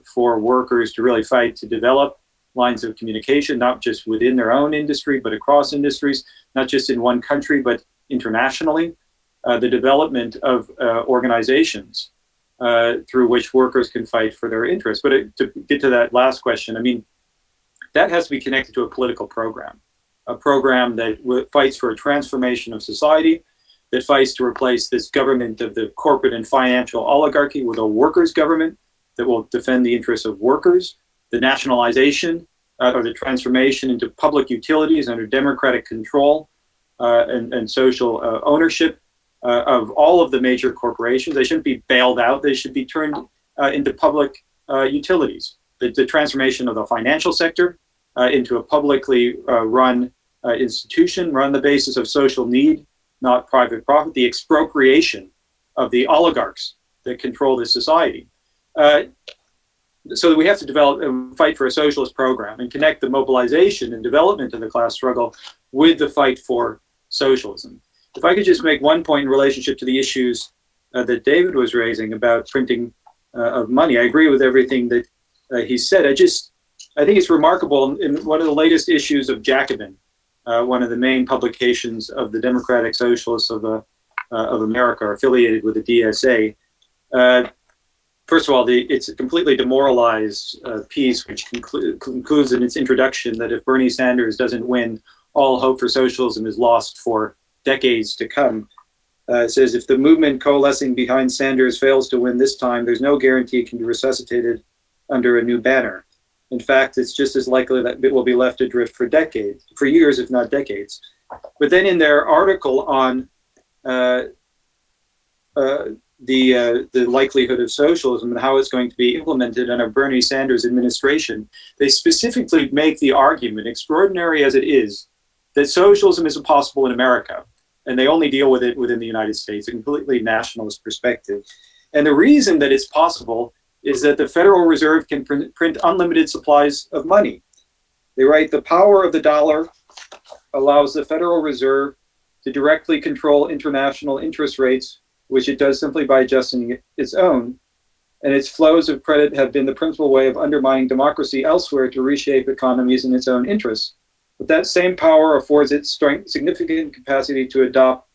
for workers to really fight to develop lines of communication, not just within their own industry, but across industries, not just in one country, but internationally. The development of organizations through which workers can fight for their interests. But to get to that last question, I mean, that has to be connected to a political program, a program that fights for a transformation of society, that fights to replace this government of the corporate and financial oligarchy with a workers' government that will defend the interests of workers, the nationalization or the transformation into public utilities under democratic control and social ownership of all of the major corporations. They shouldn't be bailed out. They should be turned into public utilities. The transformation of the financial sector into a publicly run institution, run on the basis of social need, not private profit, the expropriation of the oligarchs that control this society. So that we have to develop and fight for a socialist program and connect the mobilization and development of the class struggle with the fight for socialism. If I could just make one point in relationship to the issues that David was raising about printing of money, I agree with everything that he said. I think it's remarkable in one of the latest issues of Jacobin, one of the main publications of the Democratic Socialists of America, affiliated with the DSA. First of all, it's a completely demoralized piece, which concludes in its introduction that if Bernie Sanders doesn't win, all hope for socialism is lost for decades to come. It says, if the movement coalescing behind Sanders fails to win this time, there's no guarantee it can be resuscitated under a new banner. In fact, it's just as likely that it will be left adrift for decades, for years, if not decades. But then in their article on the likelihood of socialism and how it's going to be implemented under Bernie Sanders administration, they specifically make the argument, extraordinary as it is, that socialism is impossible in America, and they only deal with it within the United States, a completely nationalist perspective. And the reason that it's possible is that the Federal Reserve can print unlimited supplies of money. They write, the power of the dollar allows the Federal Reserve to directly control international interest rates, which it does simply by adjusting its own, and its flows of credit have been the principal way of undermining democracy elsewhere to reshape economies in its own interests. But that same power affords it significant capacity to adopt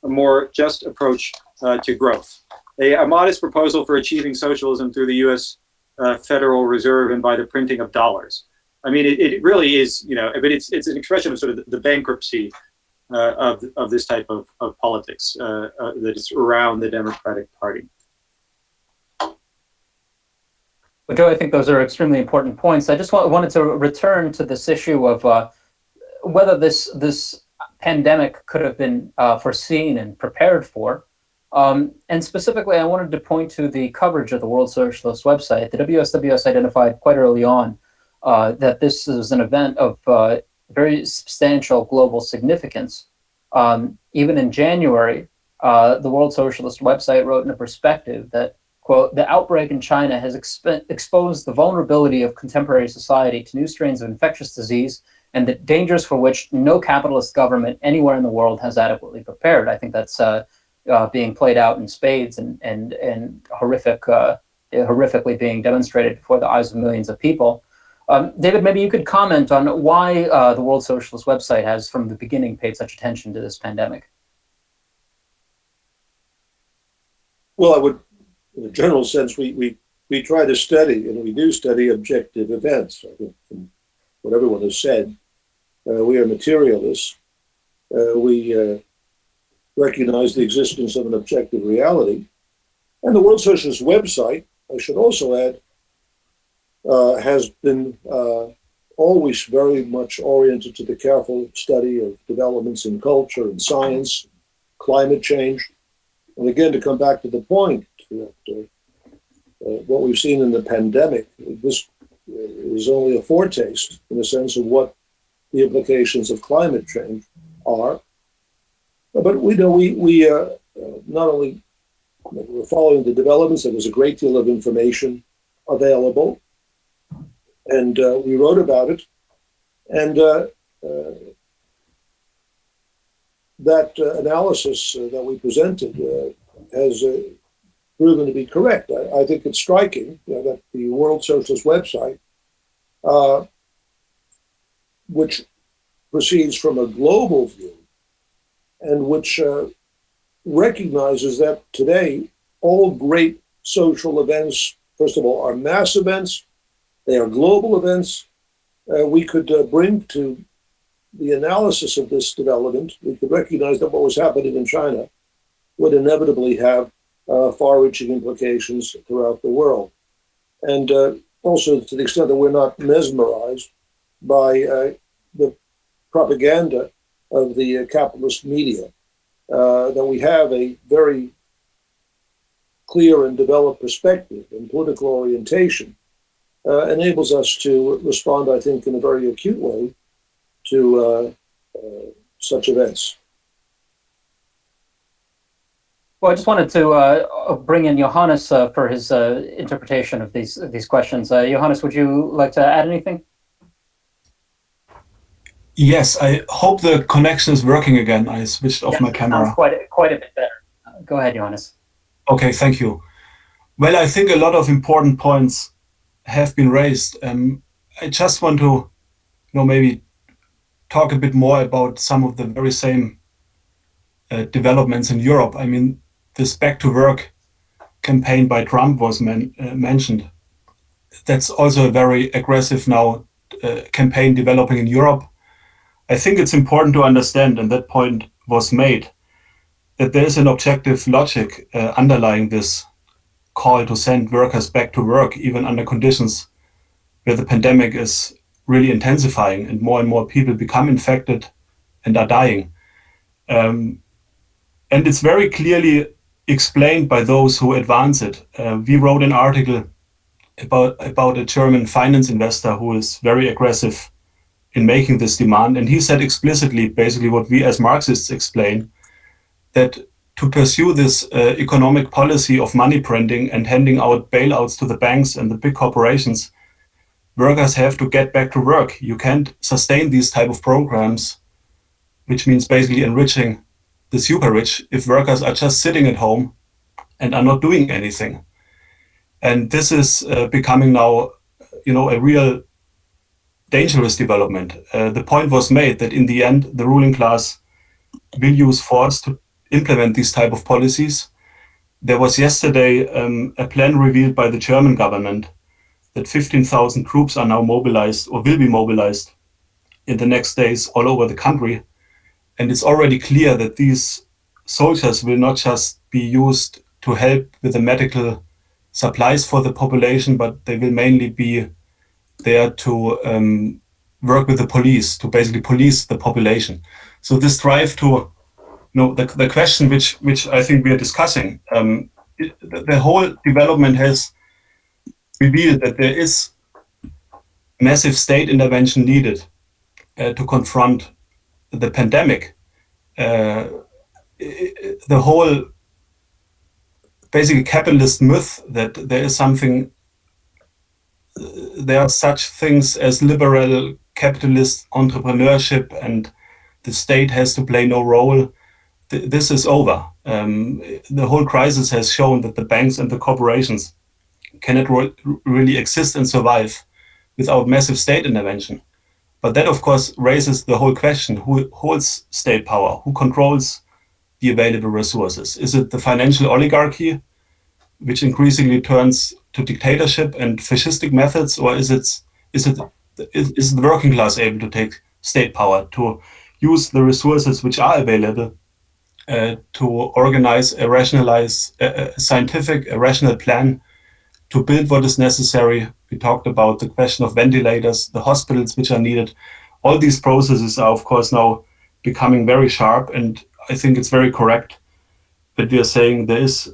a more just approach to growth. A modest proposal for achieving socialism through the U.S. Federal Reserve and by the printing of dollars. I mean, it really is, but it's an expression of sort of the bankruptcy of this type of politics that is around the Democratic Party. Well, Joe, I think those are extremely important points. I just wanted to return to this issue of whether this pandemic could have been foreseen and prepared for. And specifically, I wanted to point to the coverage of the World Socialist website. The WSWS identified quite early on that this is an event of very substantial global significance. Even in January, the World Socialist website wrote in a perspective that, quote, the outbreak in China has exposed the vulnerability of contemporary society to new strains of infectious disease and the dangers for which no capitalist government anywhere in the world has adequately prepared. I think that's being played out in spades and horrifically being demonstrated before the eyes of millions of people. David, maybe you could comment on why the World Socialist website has, from the beginning, paid such attention to this pandemic. Well, I would, in a general sense, we try to study, and we do study objective events. I think from what everyone has said, we are materialists. We recognize the existence of an objective reality. And the World Socialist website, I should also add, has been always very much oriented to the careful study of developments in culture and science, climate change. And again, to come back to the point that what we've seen in the pandemic, this is only a foretaste in the sense of what the implications of climate change are. But we know we not only we're following the developments, there was a great deal of information available, and we wrote about it, and that analysis that we presented has proven to be correct. I think it's striking that the World Socialist website, which proceeds from a global view and which recognizes that today all great social events, first of all, are mass events. They are global events. We could bring to the analysis of this development, we could recognize that what was happening in China would inevitably have far-reaching implications throughout the world. And also, to the extent that we're not mesmerized by the propaganda of the capitalist media, that we have a very clear and developed perspective and political orientation, enables us to respond, I think, in a very acute way to such events. Well, I just wanted to bring in Johannes for his interpretation of these questions. Johannes, would you like to add anything? Yes, I hope the connection is working again. I switched off my camera. Sounds quite a bit better. Go ahead, Johannes. Okay, thank you. Well, I think a lot of important points have been raised. I just want to, maybe talk a bit more about some of the very same developments in Europe. I mean, this Back to Work campaign by Trump was mentioned. That's also a very aggressive now campaign developing in Europe. I think it's important to understand, and that point was made, that there is an objective logic underlying this call to send workers back to work, even under conditions where the pandemic is really intensifying and more people become infected and are dying. And it's very clearly explained by those who advance it. We wrote an article about a German finance investor who is very aggressive in making this demand. And he said explicitly, basically what we as Marxists explain, that to pursue this economic policy of money printing and handing out bailouts to the banks and the big corporations, workers have to get back to work. You can't sustain these type of programs, which means basically enriching the super rich, if workers are just sitting at home and are not doing anything. And this is becoming now, a real dangerous development. The point was made that in the end, the ruling class will use force to implement these type of policies. There was yesterday a plan revealed by the German government that 15,000 troops are now mobilized or will be mobilized in the next days all over the country. And it's already clear that these soldiers will not just be used to help with the medical supplies for the population, but they will mainly be there to work with the police, to basically police the population. So this drive to, the question which I think we are discussing, the whole development has revealed that there is massive state intervention needed to confront the pandemic. The whole basically capitalist myth that there are such things as liberal capitalist entrepreneurship and the state has to play no role. This is over. The whole crisis has shown that the banks and the corporations cannot really exist and survive without massive state intervention. But that, of course, raises the whole question: who holds state power? Who controls the available resources? Is it the financial oligarchy, which increasingly turns to dictatorship and fascistic methods, or is the working class able to take state power, to use the resources which are available to organize a scientific, a rational plan to build what is necessary? We talked about the question of ventilators, the hospitals which are needed. All these processes are, of course, now becoming very sharp, and I think it's very correct that we are saying there is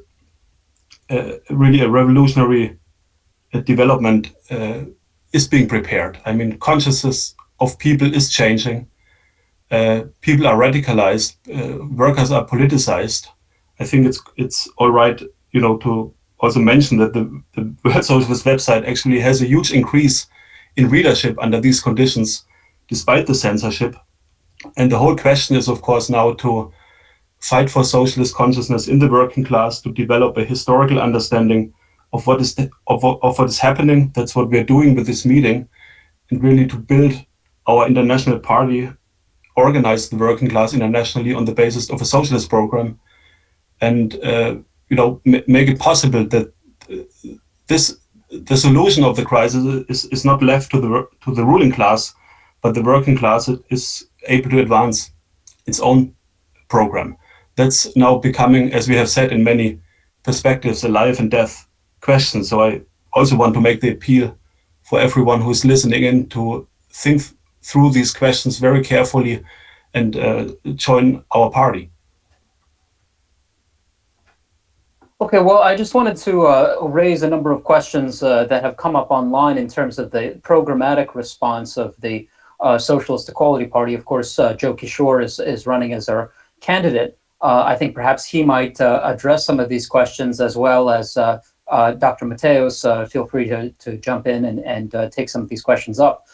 really a revolutionary development is being prepared. I mean, consciousness of people is changing. People are radicalized. Workers are politicized. I think it's all right, to also mention that the World Socialist website actually has a huge increase in readership under these conditions, despite the censorship. And the whole question is, of course, now to fight for socialist consciousness in the working class, to develop a historical understanding of what is happening. That's what we're doing with this meeting, and really to build our international party, organize the working class internationally on the basis of a socialist program, and make it possible that the solution of the crisis is not left to the ruling class, but the working class is able to advance its own program. That's now becoming, as we have said in many perspectives, a life and death question. So I also want to make the appeal for everyone who is listening in to think through these questions very carefully and join our party. Okay, well, I just wanted to raise a number of questions that have come up online in terms of the programmatic response of the Socialist Equality Party. Of course, Joe Kishore is running as our candidate. I think perhaps he might address some of these questions, as well as Dr. Mateos. Feel free to jump in and take some of these questions up.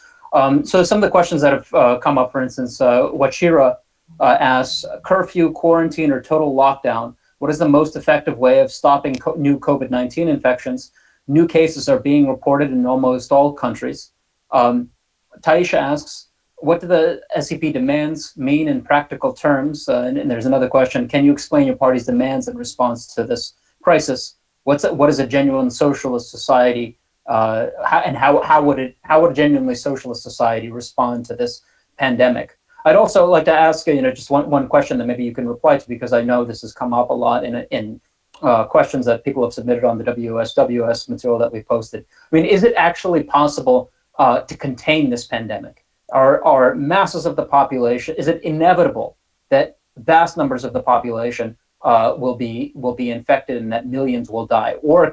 So some of the questions that have come up, for instance, Wachira asks, curfew, quarantine, or total lockdown? What is the most effective way of stopping new COVID-19 infections? New cases are being reported in almost all countries. Taisha asks, what do the SEP demands mean in practical terms? And there's another question. Can you explain your party's demands in response to this crisis? What is a genuine socialist society? And how would a genuinely socialist society respond to this pandemic? I'd also like to ask, just one question that maybe you can reply to, because I know this has come up a lot in questions that people have submitted on the WSWS material that we posted. I mean, is it actually possible to contain this pandemic? Are masses of the population, is it inevitable that vast numbers of the population will be infected and that millions will die? Or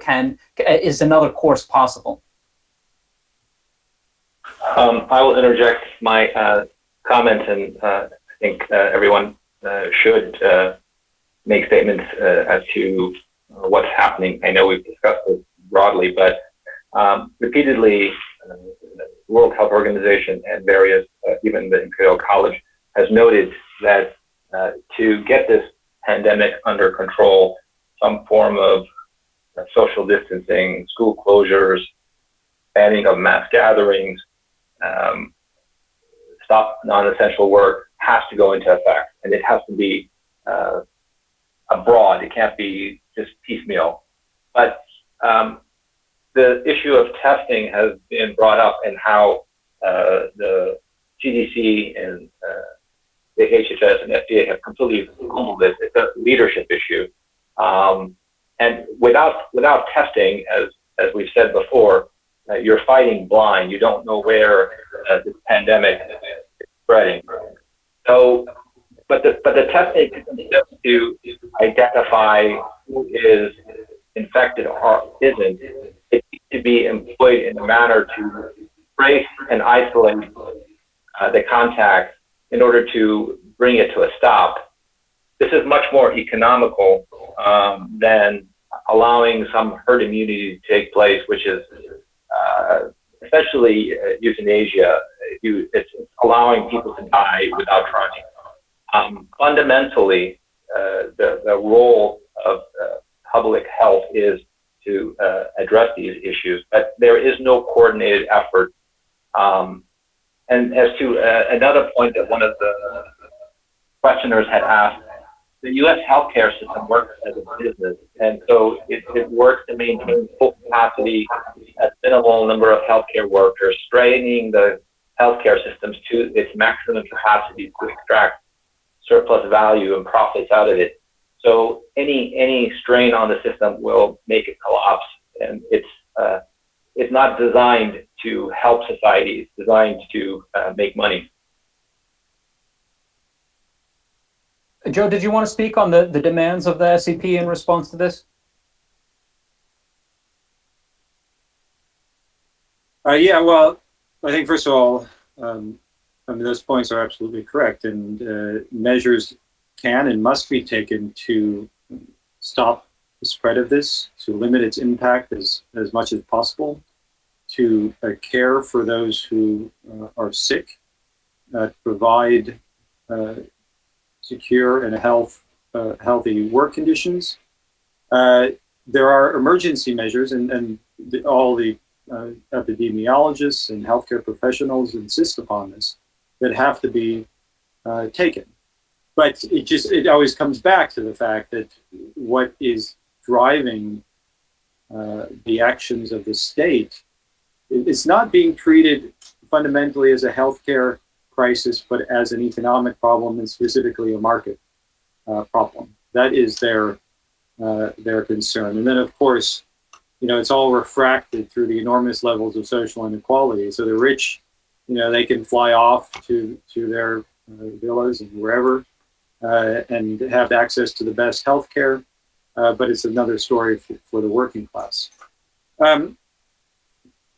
is another course possible? I will interject my comments, and I think everyone should make statements as to what's happening. I know we've discussed this broadly, but repeatedly, the World Health Organization and various, even the Imperial College, has noted that to get this pandemic under control, some form of social distancing, school closures, banning of mass gatherings, stop non-essential work has to go into effect, and it has to be abroad. It can't be just piecemeal. But the issue of testing has been brought up, and how the CDC and the HHS and FDA have completely fumbled this. It's a leadership issue, and without testing, as we've said before, you're fighting blind. You don't know where this pandemic is spreading. So, but the testing isn't just to identify who is infected or isn't. It needs to be employed in a manner to trace and isolate the contact in order to bring it to a stop. This is much more economical than allowing some herd immunity to take place, which is especially euthanasia. It's allowing people to die without trying. Fundamentally, the role of public health is to address these issues, but there is no coordinated effort. And as to another point that one of the questioners had asked, the U.S. healthcare system works as a business, and so it works to maintain full capacity, a minimal number of healthcare workers, straining the healthcare systems to its maximum capacity to extract surplus value and profits out of it. So any strain on the system will make it collapse, and it's not designed to help society. It's designed to make money. Joe, did you want to speak on the demands of the SEP in response to this? Yeah, well, I think first of all, those points are absolutely correct, and measures can and must be taken to stop the spread of this, to limit its impact as much as possible, to care for those who are sick, to provide secure and healthy work conditions. There are emergency measures, and all the epidemiologists and healthcare professionals insist upon this, that have to be taken. But it always comes back to the fact that what is driving the actions of the state, it's not being treated fundamentally as a healthcare crisis, but as an economic problem and specifically a market problem. That is their concern. And then, of course, it's all refracted through the enormous levels of social inequality. So the rich, they can fly off to their villas and wherever and have access to the best healthcare, but it's another story for the working class.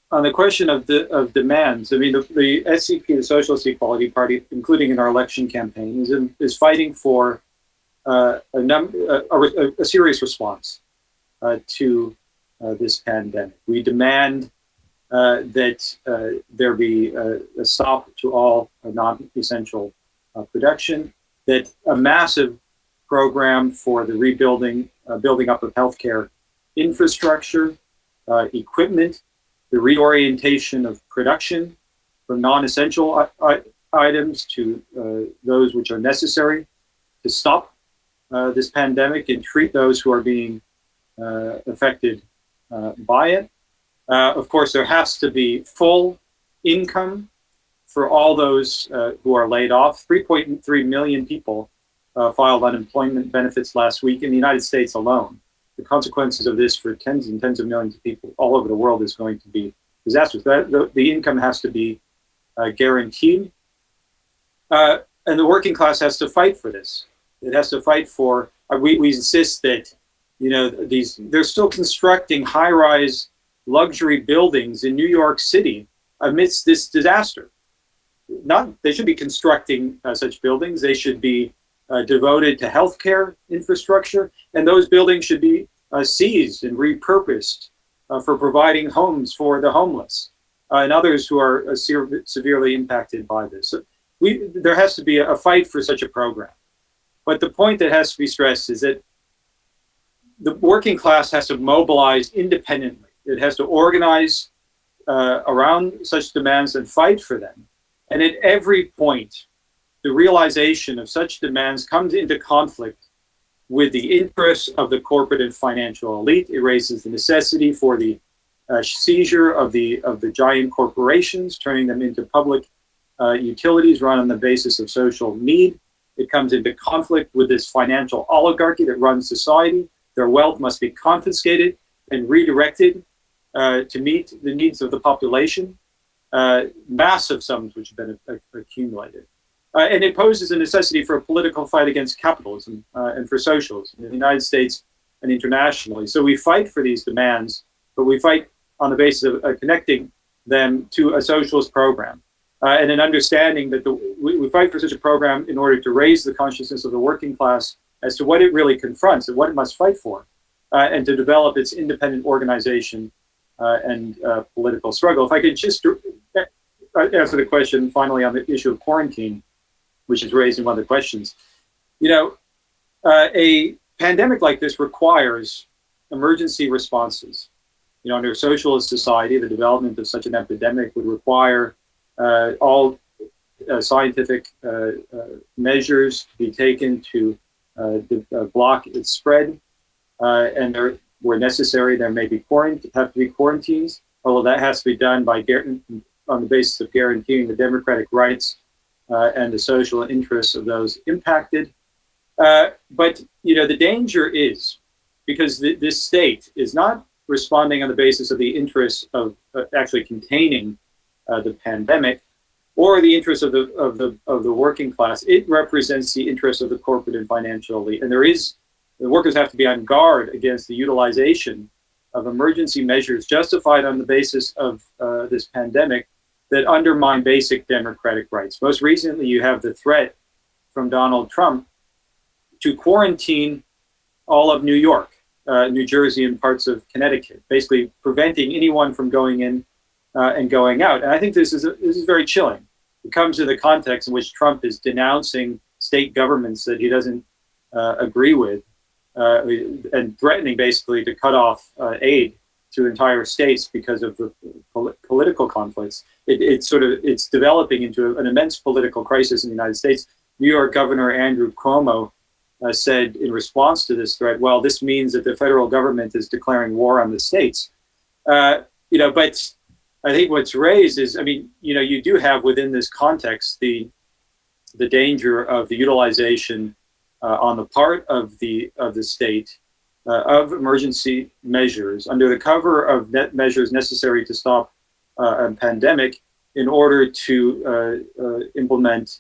On the question of demands, I mean, the SCP, the Socialist Equality Party, including in our election campaign, is fighting for a serious response to this pandemic. We demand that there be a stop to all non-essential production, that a massive program for the building up of healthcare infrastructure, equipment, the reorientation of production from non-essential items to those which are necessary to stop this pandemic and treat those who are being affected by it. Of course, there has to be full income for all those who are laid off. 3.3 million people filed unemployment benefits last week in the United States alone. The consequences of this for tens and tens of millions of people all over the world is going to be disastrous. The income has to be guaranteed. And the working class has to fight for this. It has to fight for, we insist that, they're still constructing high-rise luxury buildings in New York City amidst this disaster. They should be constructing such buildings. They should be devoted to healthcare infrastructure, and those buildings should be seized and repurposed for providing homes for the homeless and others who are severely impacted by this. So there has to be a fight for such a program. But the point that has to be stressed is that the working class has to mobilize independently. It has to organize around such demands and fight for them. And at every point, the realization of such demands comes into conflict with the interests of the corporate and financial elite. It raises the necessity for the seizure of the giant corporations, turning them into public utilities run on the basis of social need. It comes into conflict with this financial oligarchy that runs society. Their wealth must be confiscated and redirected to meet the needs of the population. Massive sums which have been accumulated. And it poses a necessity for a political fight against capitalism and for socialism in the United States and internationally. So we fight for these demands, but we fight on the basis of connecting them to a socialist program and an understanding that we fight for such a program in order to raise the consciousness of the working class as to what it really confronts and what it must fight for, and to develop its independent organization and political struggle. If I could just answer the question finally on the issue of quarantine, which is raised in one of the questions. A pandemic like this requires emergency responses. Under a socialist society, the development of such an epidemic would require all scientific measures to be taken to block its spread. And where necessary, there may be have to be quarantines, although that has to be done on the basis of guaranteeing the democratic rights and the social interests of those impacted. But the danger is, because this state is not responding on the basis of the interests of actually containing the pandemic or the interests of the working class. It represents the interests of the corporate and financial elite. And the workers have to be on guard against the utilization of emergency measures justified on the basis of this pandemic that undermine basic democratic rights. Most recently, you have the threat from Donald Trump to quarantine all of New York, New Jersey, and parts of Connecticut, basically preventing anyone from going in and going out. And I think this is very chilling. It comes in the context in which Trump is denouncing state governments that he doesn't agree with and threatening basically to cut off aid to entire states because of the political conflicts. It's developing into an immense political crisis in the United States. New York Governor Andrew Cuomo said in response to this threat, well, this means that the federal government is declaring war on the states. But I think what's raised is, you do have within this context the danger of the utilization on the part of the state of emergency measures under the cover of measures necessary to stop a pandemic in order to implement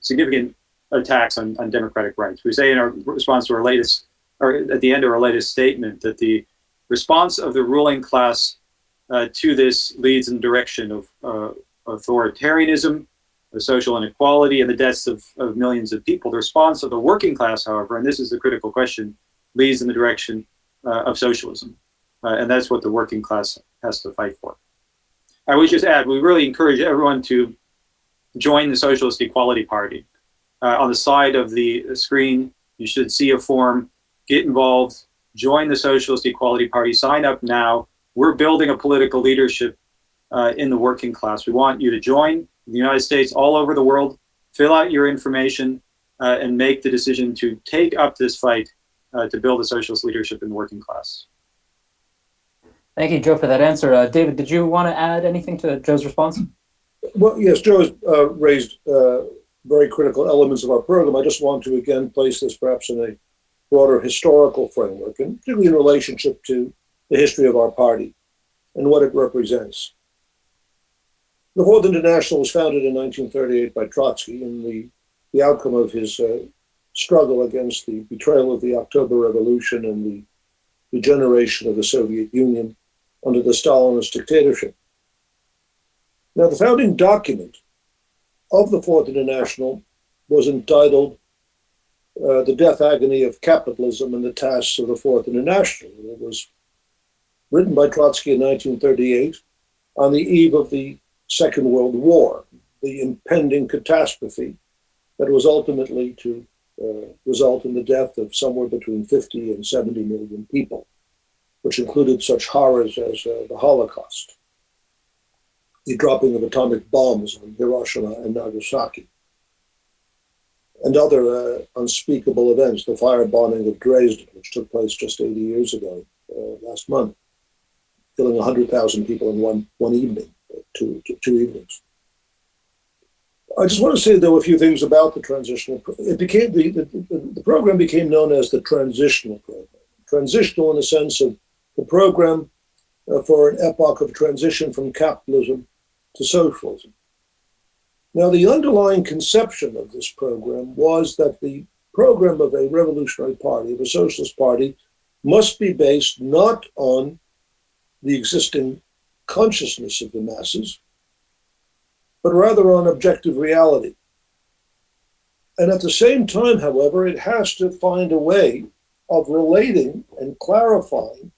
significant attacks on democratic rights. We say in our response to our latest, or at the end of our latest statement, that the response of the ruling class to this leads in the direction of authoritarianism, of social inequality, and the deaths of millions of people. The response of the working class, however, and this is the critical question, leads in the direction of socialism. And that's what the working class has to fight for. I would just add, we really encourage everyone to join the Socialist Equality Party. On the side of the screen, you should see a form, get involved, join the Socialist Equality Party, sign up now. We're building a political leadership in the working class. We want you to join in the United States, all over the world, fill out your information, and make the decision to take up this fight to build a socialist leadership in the working class. Thank you, Joe, for that answer. David, did you want to add anything to Joe's response? Well, yes, Joe has raised very critical elements of our program. I just want to again place this perhaps in a broader historical framework, and particularly in relationship to the history of our party and what it represents. The Fourth International was founded in 1938 by Trotsky, and the outcome of his struggle against the betrayal of the October Revolution and the degeneration of the Soviet Union under the Stalinist dictatorship. Now, the founding document of the Fourth International was entitled The Death Agony of Capitalism and the Tasks of the Fourth International. It was written by Trotsky in 1938 on the eve of the Second World War, the impending catastrophe that was ultimately to result in the death of somewhere between 50 and 70 million people, which included such horrors as the Holocaust, the dropping of atomic bombs on Hiroshima and Nagasaki, and other unspeakable events, the firebombing of Dresden, which took place just 80 years ago, last month, killing 100,000 people in one evening, two evenings. I just want to say, though, a few things about the transitional. It became the program became known as the transitional program. Transitional in the sense of the program for an epoch of transition from capitalism to socialism. Now, the underlying conception of this program was that the program of a revolutionary party, of a socialist party, must be based not on the existing consciousness of the masses, but rather on objective reality. And at the same time, however, it has to find a way of relating and clarifying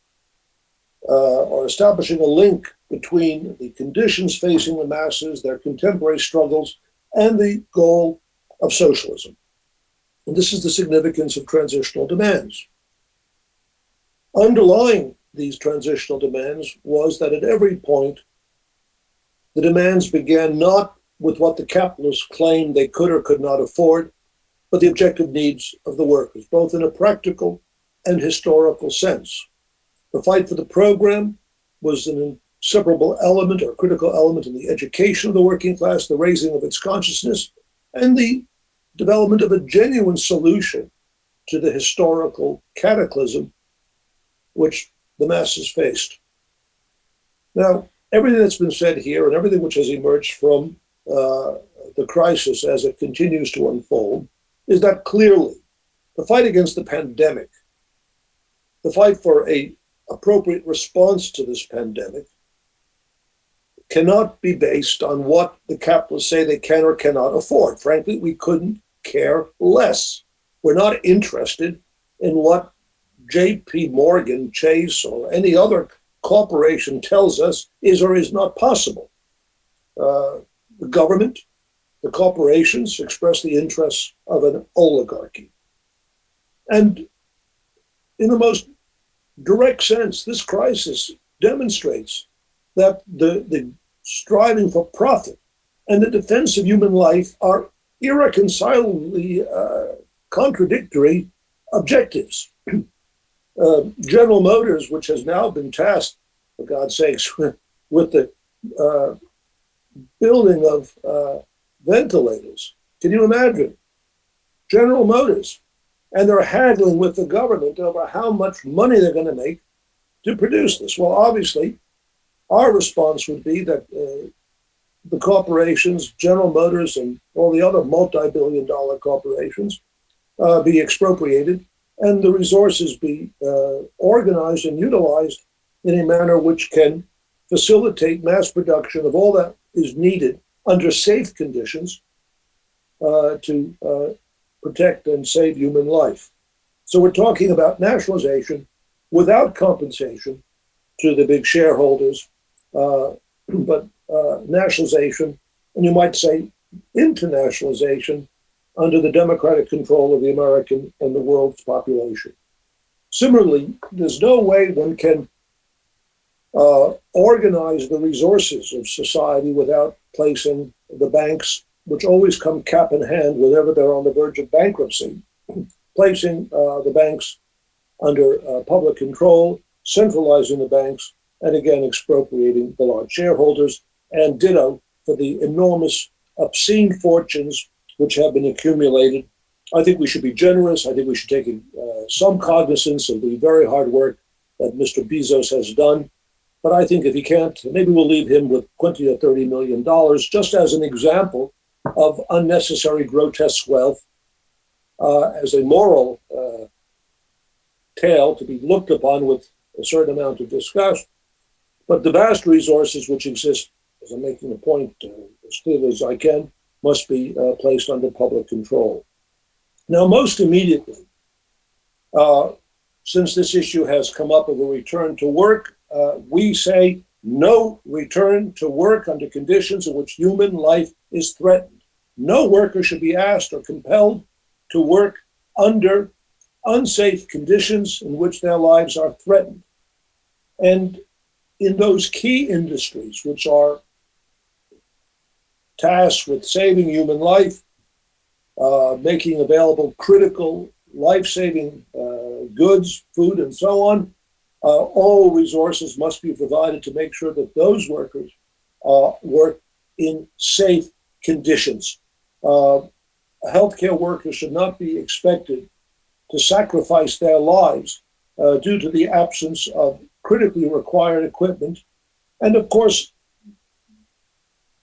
or establishing a link between the conditions facing the masses, their contemporary struggles, and the goal of socialism. And this is the significance of transitional demands. Underlying these transitional demands was that at every point, the demands began not with what the capitalists claimed they could or could not afford, but the objective needs of the workers, both in a practical and historical sense. The fight for the program was an inseparable element or critical element in the education of the working class, the raising of its consciousness, and the development of a genuine solution to the historical cataclysm which the masses faced. Now, everything that's been said here and everything which has emerged from the crisis as it continues to unfold is that clearly the fight against the pandemic, the fight for an appropriate response to this pandemic, cannot be based on what the capitalists say they can or cannot afford. Frankly, we couldn't care less. We're not interested in what J.P. Morgan, Chase, or any other corporation tells us is or is not possible. The government, the corporations express the interests of an oligarchy. And in the most direct sense, this crisis demonstrates that the striving for profit and the defense of human life are irreconcilably contradictory objectives. General Motors, which has now been tasked, for God's sakes, with the building of ventilators. Can you imagine? General Motors. And they're haggling with the government over how much money they're going to make to produce this. Well, obviously, our response would be that the corporations, General Motors and all the other multi-billion-dollar corporations, be expropriated and the resources be organized and utilized in a manner which can facilitate mass production of all that is needed under safe conditions to protect and save human life. So we're talking about nationalization without compensation to the big shareholders, but nationalization, and you might say internationalization, under the democratic control of the American and the world's population. Similarly, there's no way one can organize the resources of society without placing the banks, which always come cap in hand whenever they're on the verge of bankruptcy, placing the banks under public control, centralizing the banks, and again expropriating the large shareholders, and ditto for the enormous, obscene fortunes which have been accumulated. I think we should be generous. I think we should take some cognizance of the very hard work that Mr. Bezos has done. But I think if he can't, maybe we'll leave him with $20 or $30 million, just as an example of unnecessary, grotesque wealth, as a moral tale to be looked upon with a certain amount of disgust. But the vast resources which exist, as I'm making the point as clearly as I can, must be placed under public control. Now, most immediately, since this issue has come up of a return to work, we say no return to work under conditions in which human life is threatened. No worker should be asked or compelled to work under unsafe conditions in which their lives are threatened. And in those key industries which are tasked with saving human life, making available critical life-saving goods, food, and so on, all resources must be provided to make sure that those workers work in safe conditions. Healthcare workers should not be expected to sacrifice their lives due to the absence of critically required equipment. And of course,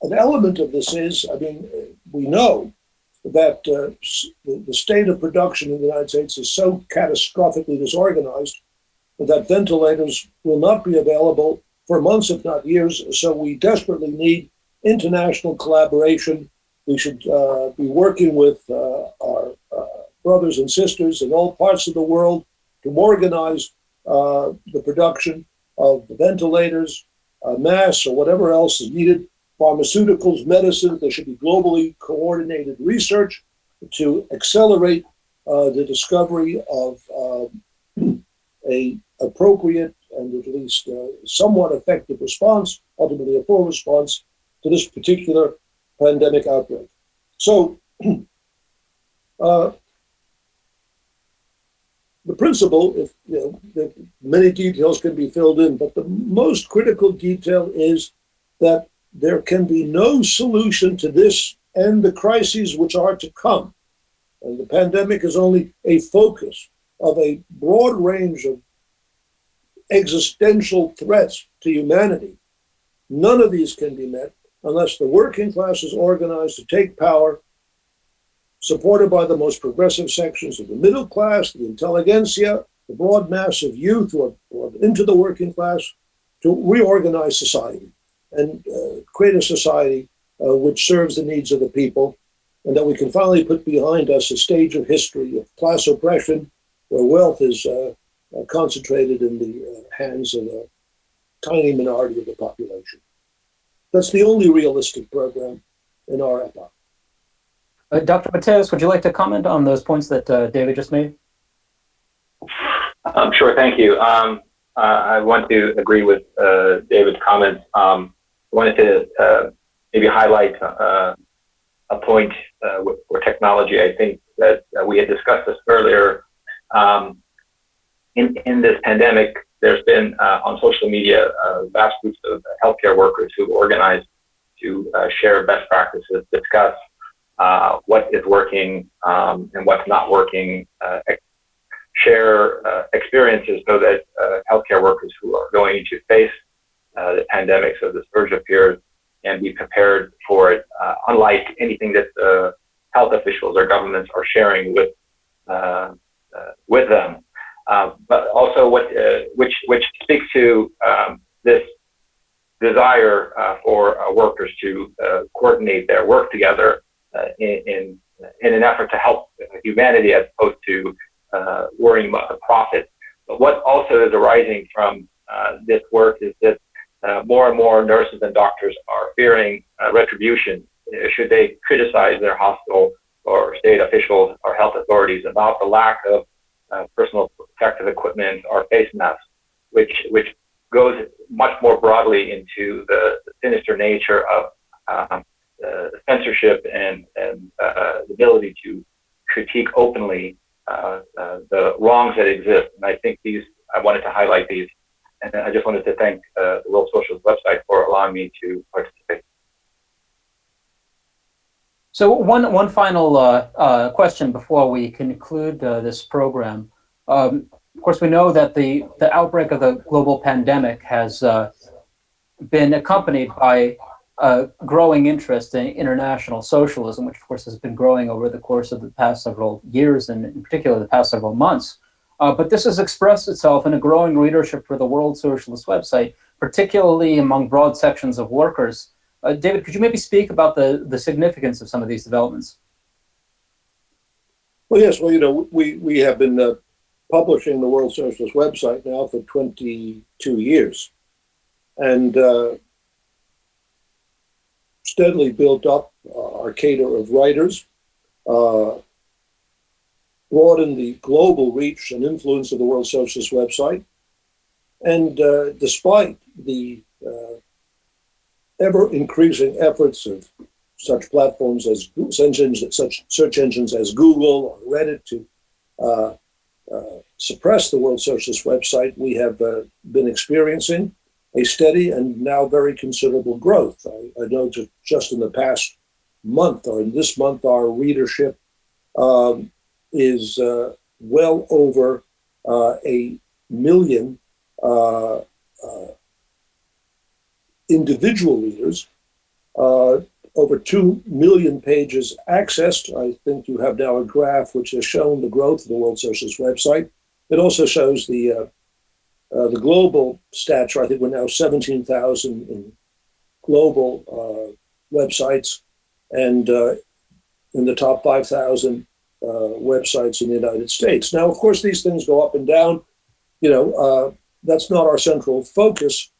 an element of this is, we know that the state of production in the United States is so catastrophically disorganized that ventilators will not be available for months, if not years. So we desperately need international collaboration. We should be working with our brothers and sisters in all parts of the world to organize the production of ventilators, masks, or whatever else is needed. Pharmaceuticals, medicines, there should be globally coordinated research to accelerate the discovery of a appropriate and at least somewhat effective response, ultimately a full response to this particular pandemic outbreak. So the principle, that many details can be filled in, but the most critical detail is that there can be no solution to this and the crises which are to come. And the pandemic is only a focus of a broad range of existential threats to humanity. None of these can be met unless the working class is organized to take power, supported by the most progressive sections of the middle class, the intelligentsia, the broad mass of youth who are into the working class, to reorganize society and create a society which serves the needs of the people, and that we can finally put behind us a stage of history of class oppression where wealth is concentrated in the hands of a tiny minority of the population. That's the only realistic program in our epoch. Dr. Mateos, would you like to comment on those points that David just made? Sure, thank you. I want to agree with David's comments. I wanted to maybe highlight a point where technology, I think, that we had discussed this earlier. In this pandemic, there's been on social media vast groups of healthcare workers who organized to share best practices, discuss what is working and what's not working, share experiences so that healthcare workers who are going to face the pandemic, so the surge appears, and be prepared for it, unlike anything that health officials or governments are sharing with them. But also which speaks to this desire for workers to coordinate their work together in an effort to help humanity as opposed to worrying about the profit. But what also is arising from this work is that more and more nurses and doctors are fearing retribution should they criticize their hospital or state officials or health authorities about the lack of personal protective equipment or face masks, which goes much more broadly into the sinister nature of censorship and the ability to critique openly the wrongs that exist. And I think I wanted to highlight these. And I just wanted to thank the World Socialist website for allowing me to participate. So one final question before we conclude this program. Of course, we know that the outbreak of the global pandemic has been accompanied by a growing interest in international socialism, which of course has been growing over the course of the past several years and in particular the past several months. But this has expressed itself in a growing readership for the World Socialist website, particularly among broad sections of workers. David, could you maybe speak about the significance of some of these developments? Well, yes. Well, we have been publishing the World Socialist website now for 22 years, and steadily built up our cadre of writers, broadened the global reach and influence of the World Socialist website, and despite the ever-increasing efforts of such platforms as such search engines as Google or Reddit to suppress the World Socialist website, we have been experiencing a steady and now very considerable growth. I know just in the past month, or in this month, our readership is well over 1 million individual readers, over 2 million pages accessed. I think you have now a graph which has shown the growth of the World Socialist website. It also shows the global stature. I think we're now 17,000 in global websites, and in the top 5,000 websites in the United States. Now, of course, these things go up and down. That's not our central focus.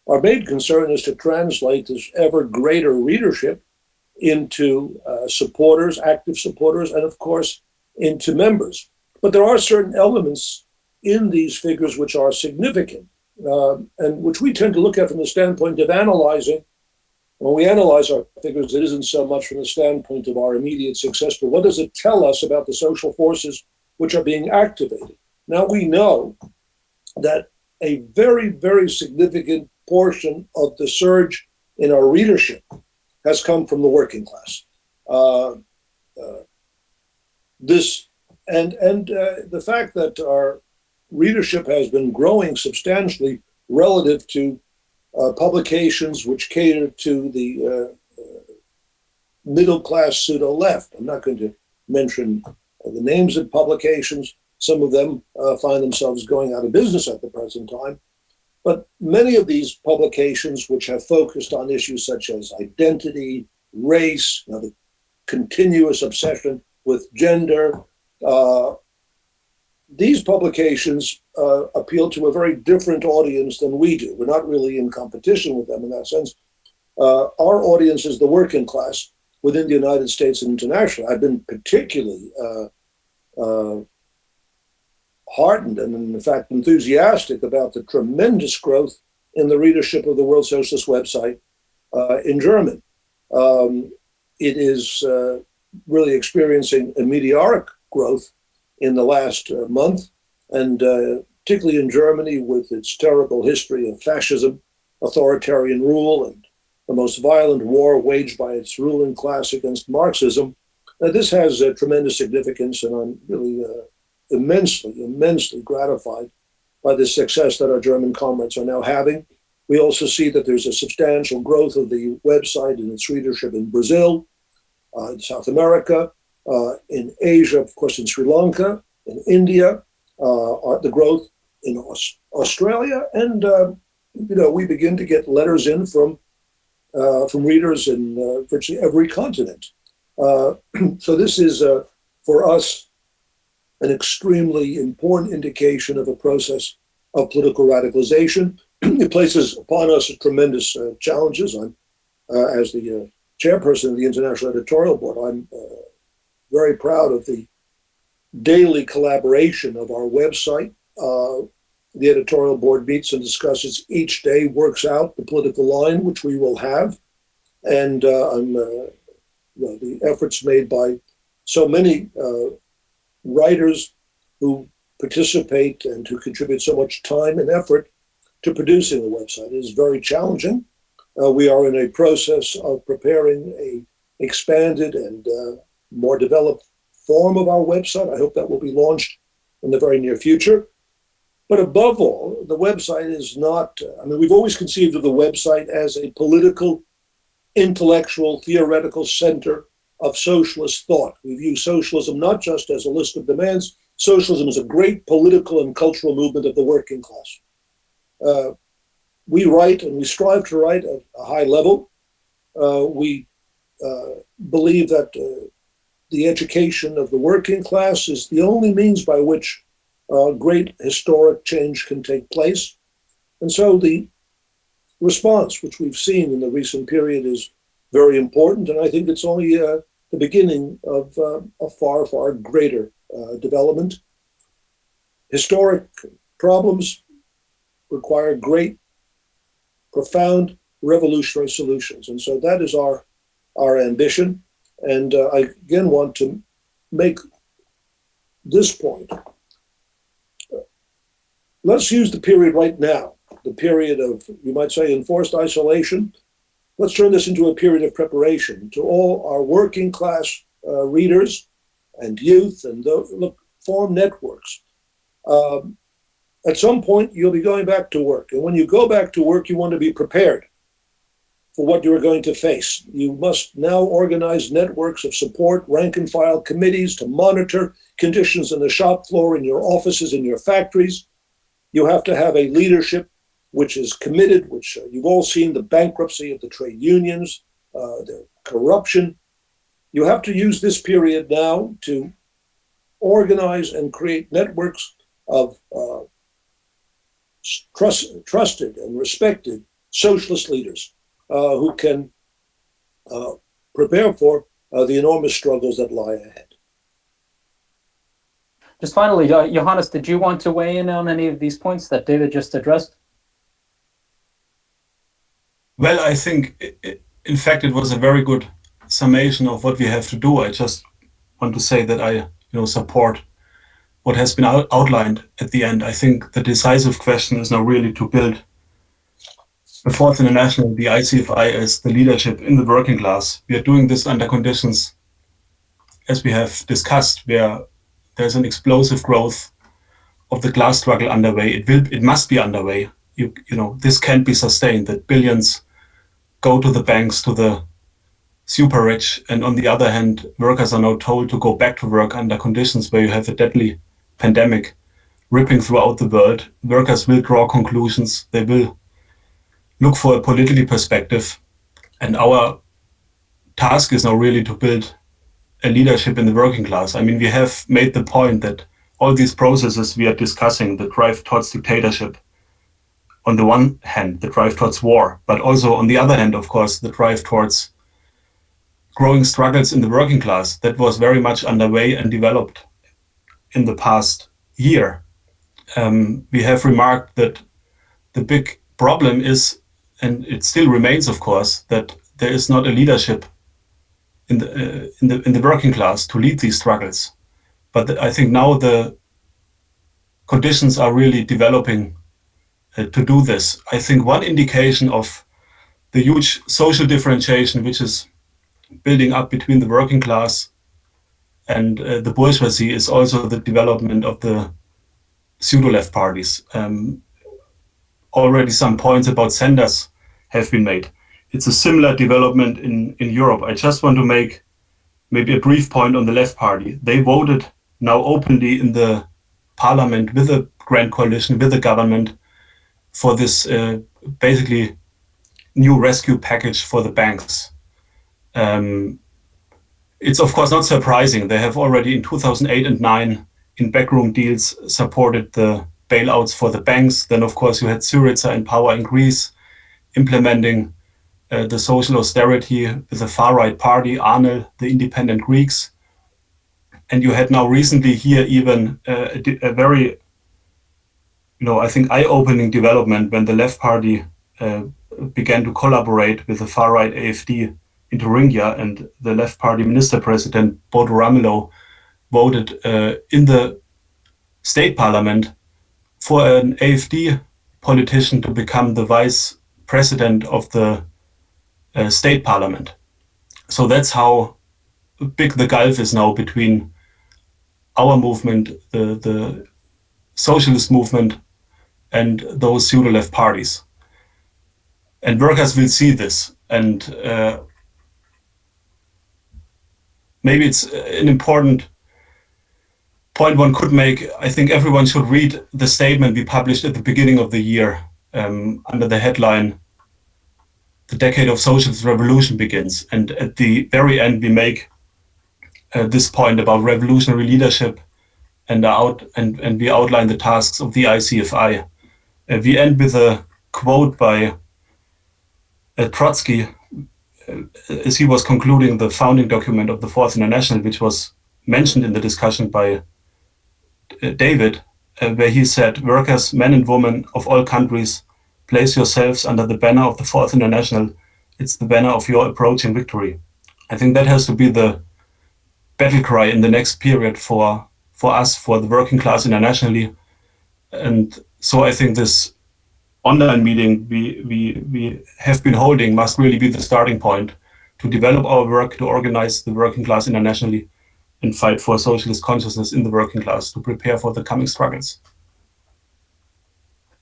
Our main concern is to translate this ever greater readership into supporters, active supporters, and of course, into members. But there are certain elements in these figures which are significant, and which we tend to look at from the standpoint of analyzing. When we analyze our figures, it isn't so much from the standpoint of our immediate success, but what does it tell us about the social forces which are being activated? Now, we know that a very, very significant portion of the surge in our readership has come from the working class. The fact that our readership has been growing substantially relative to publications which cater to the middle-class pseudo-left. I'm not going to mention the names of publications. Some of them find themselves going out of business at the present time. But many of these publications, which have focused on issues such as identity, race, the continuous obsession with gender, these publications appeal to a very different audience than we do. We're not really in competition with them in that sense. Our audience is the working class within the United States and internationally. I've been particularly heartened and, in fact, enthusiastic about the tremendous growth in the readership of the World Socialist website in German. It is really experiencing a meteoric growth in the last month, and particularly in Germany with its terrible history of fascism, authoritarian rule, and the most violent war waged by its ruling class against Marxism. This has tremendous significance, and I'm really immensely gratified by the success that our German comrades are now having. We also see that there's a substantial growth of the website and its readership in Brazil, in South America, in Asia, of course, in Sri Lanka, in India, the growth in Australia, and we begin to get letters in from readers in virtually every continent. So this is, for us, an extremely important indication of a process of political radicalization. It places upon us tremendous challenges. I'm, as the chairperson of the International Editorial Board, I'm very proud of the daily collaboration of our website. The editorial board meets and discusses each day, works out the political line, which we will have. And the efforts made by so many writers who participate and who contribute so much time and effort to producing the website is very challenging. We are in a process of preparing a expanded and more developed form of our website. I hope that will be launched in the very near future. But above all, the website is not, we've always conceived of the website as a political, intellectual, theoretical center of socialist thought. We view socialism not just as a list of demands. Socialism is a great political and cultural movement of the working class. We write and we strive to write at a high level. We believe that the education of the working class is the only means by which great historic change can take place. And so the response, which we've seen in the recent period, is very important. And I think it's only the beginning of a far, far greater development. Historic problems require great, profound, revolutionary solutions. And so that is our ambition. And I again want to make this point. Let's use the period right now, the period of, you might say, enforced isolation. Let's turn this into a period of preparation to all our working class readers and youth, and form networks. At some point, you'll be going back to work. And when you go back to work, you want to be prepared for what you are going to face. You must now organize networks of support, rank and file committees to monitor conditions in the shop floor, in your offices, in your factories. You have to have a leadership which is committed, which you've all seen the bankruptcy of the trade unions, the corruption. You have to use this period now to organize and create networks of trusted and respected socialist leaders who can prepare for the enormous struggles that lie ahead. Just finally, Johannes, did you want to weigh in on any of these points that David just addressed? Well, I think, in fact, it was a very good summation of what we have to do. I just want to say that I support what has been outlined at the end. I think the decisive question is now really to build the Fourth International, the ICFI, as the leadership in the working class. We are doing this under conditions, as we have discussed, where there's an explosive growth of the class struggle underway. It must be underway. This can't be sustained, that billions go to the banks, to the super rich, and on the other hand, workers are now told to go back to work under conditions where you have a deadly pandemic ripping throughout the world. Workers will draw conclusions. They will look for a political perspective. And our task is now really to build a leadership in the working class. We have made the point that all these processes we are discussing, the drive towards dictatorship, on the one hand, the drive towards war, but also on the other hand, of course, the drive towards growing struggles in the working class, that was very much underway and developed in the past year. We have remarked that the big problem is, and it still remains, of course, that there is not a leadership in the working class to lead these struggles. But I think now the conditions are really developing to do this. I think one indication of the huge social differentiation which is building up between the working class and the bourgeoisie is also the development of the pseudo-left parties. Already some points about Sanders have been made. It's a similar development in Europe. I just want to make maybe a brief point on the left party. They voted now openly in the parliament with a grand coalition, with the government, for this basically new rescue package for the banks. It's of course not surprising. They have already in 2008 and 2009 in backroom deals supported the bailouts for the banks. Then of course you had Syriza in power in Greece implementing the social austerity with the far-right party, Arnel, the independent Greeks. And you had now recently here even a very, I think eye-opening development when the left party began to collaborate with the far-right AfD in Thuringia, and the left party minister president, Bodo Ramelow, voted in the state parliament for an AfD politician to become the vice president of the state parliament. So that's how big the gulf is now between our movement, the socialist movement, and those pseudo-left parties. And workers will see this. And maybe it's an important point one could make. I think everyone should read the statement we published at the beginning of the year under the headline, "The Decade of Socialist Revolution Begins." And at the very end, we make this point about revolutionary leadership, and we outline the tasks of the ICFI. We end with a quote by Trotsky as he was concluding the founding document of the Fourth International, which was mentioned in the discussion by David, where he said, "Workers, men and women of all countries, place yourselves under the banner of the Fourth International. It's the banner of your approaching victory." I think that has to be the battle cry in the next period for us, for the working class internationally. And so I think this online meeting we have been holding must really be the starting point to develop our work, to organize the working class internationally, and fight for socialist consciousness in the working class to prepare for the coming struggles.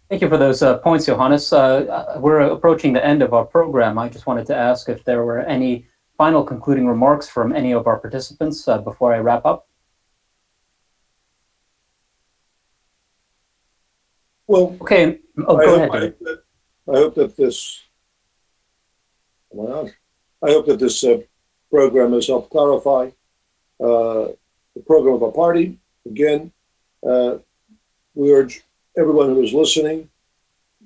Thank you for those points, Johannes. We're approaching the end of our program. I just wanted to ask if there were any final concluding remarks from any of our participants before I wrap up. Well, okay. Oh, go ahead, David. I hope that this program has helped clarify the program of our party. Again, we urge everyone who is listening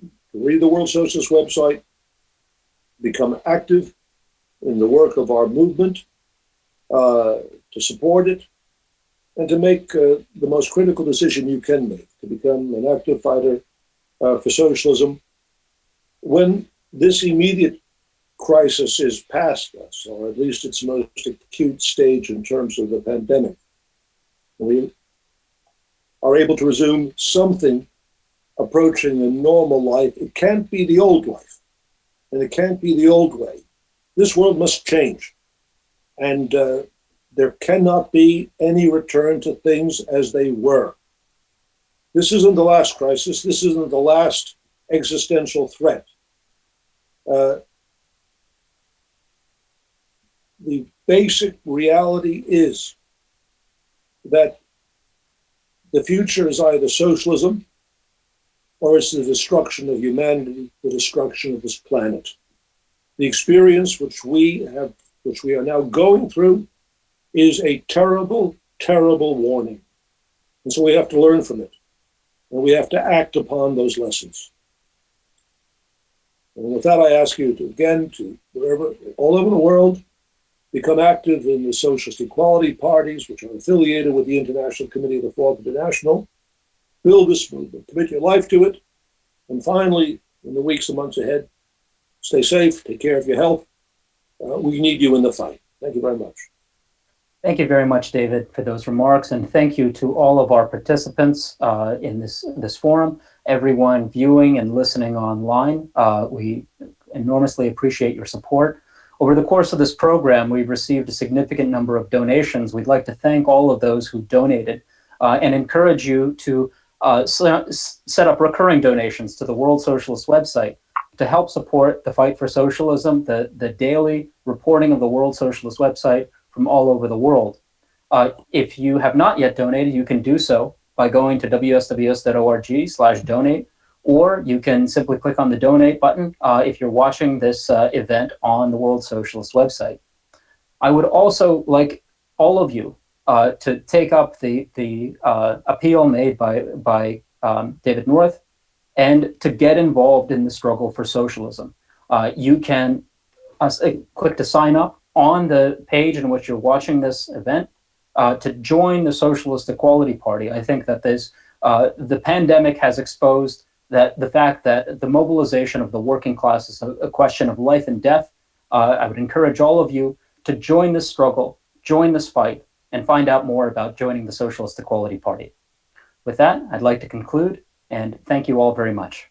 to read the World Socialist website, become active in the work of our movement, to support it, and to make the most critical decision you can make, to become an active fighter for socialism. When this immediate crisis is past us, or at least its most acute stage in terms of the pandemic, we are able to resume something approaching a normal life. It can't be the old life, and it can't be the old way. This world must change, and there cannot be any return to things as they were. This isn't the last crisis. This isn't the last existential threat. The basic reality is that the future is either socialism or it's the destruction of humanity, the destruction of this planet. The experience which we are now going through is a terrible, terrible warning. And so we have to learn from it. And we have to act upon those lessons. And with that, I ask you to wherever, all over the world, become active in the socialist equality parties, which are affiliated with the International Committee of the Fourth International. Build this movement, commit your life to it. And finally, in the weeks and months ahead, stay safe, take care of your health. We need you in the fight. Thank you very much. Thank you very much, David, for those remarks, and thank you to all of our participants in this forum, everyone viewing and listening online. We enormously appreciate your support. Over the course of this program, we've received a significant number of donations. We'd like to thank all of those who donated and encourage you to set up recurring donations to the World Socialist website to help support the fight for socialism, the daily reporting of the World Socialist website from all over the world. If you have not yet donated, you can do so by going to wsws.org/donate, or you can simply click on the donate button if you're watching this event on the World Socialist website. I would also like all of you to take up the appeal made by David North and to get involved in the struggle for socialism. You can click to sign up on the page in which you're watching this event to join the Socialist Equality Party. I think that the pandemic has exposed that the fact that the mobilization of the working class is a question of life and death. I would encourage all of you to join this struggle, join this fight, and find out more about joining the Socialist Equality Party. With that, I'd like to conclude, and thank you all very much.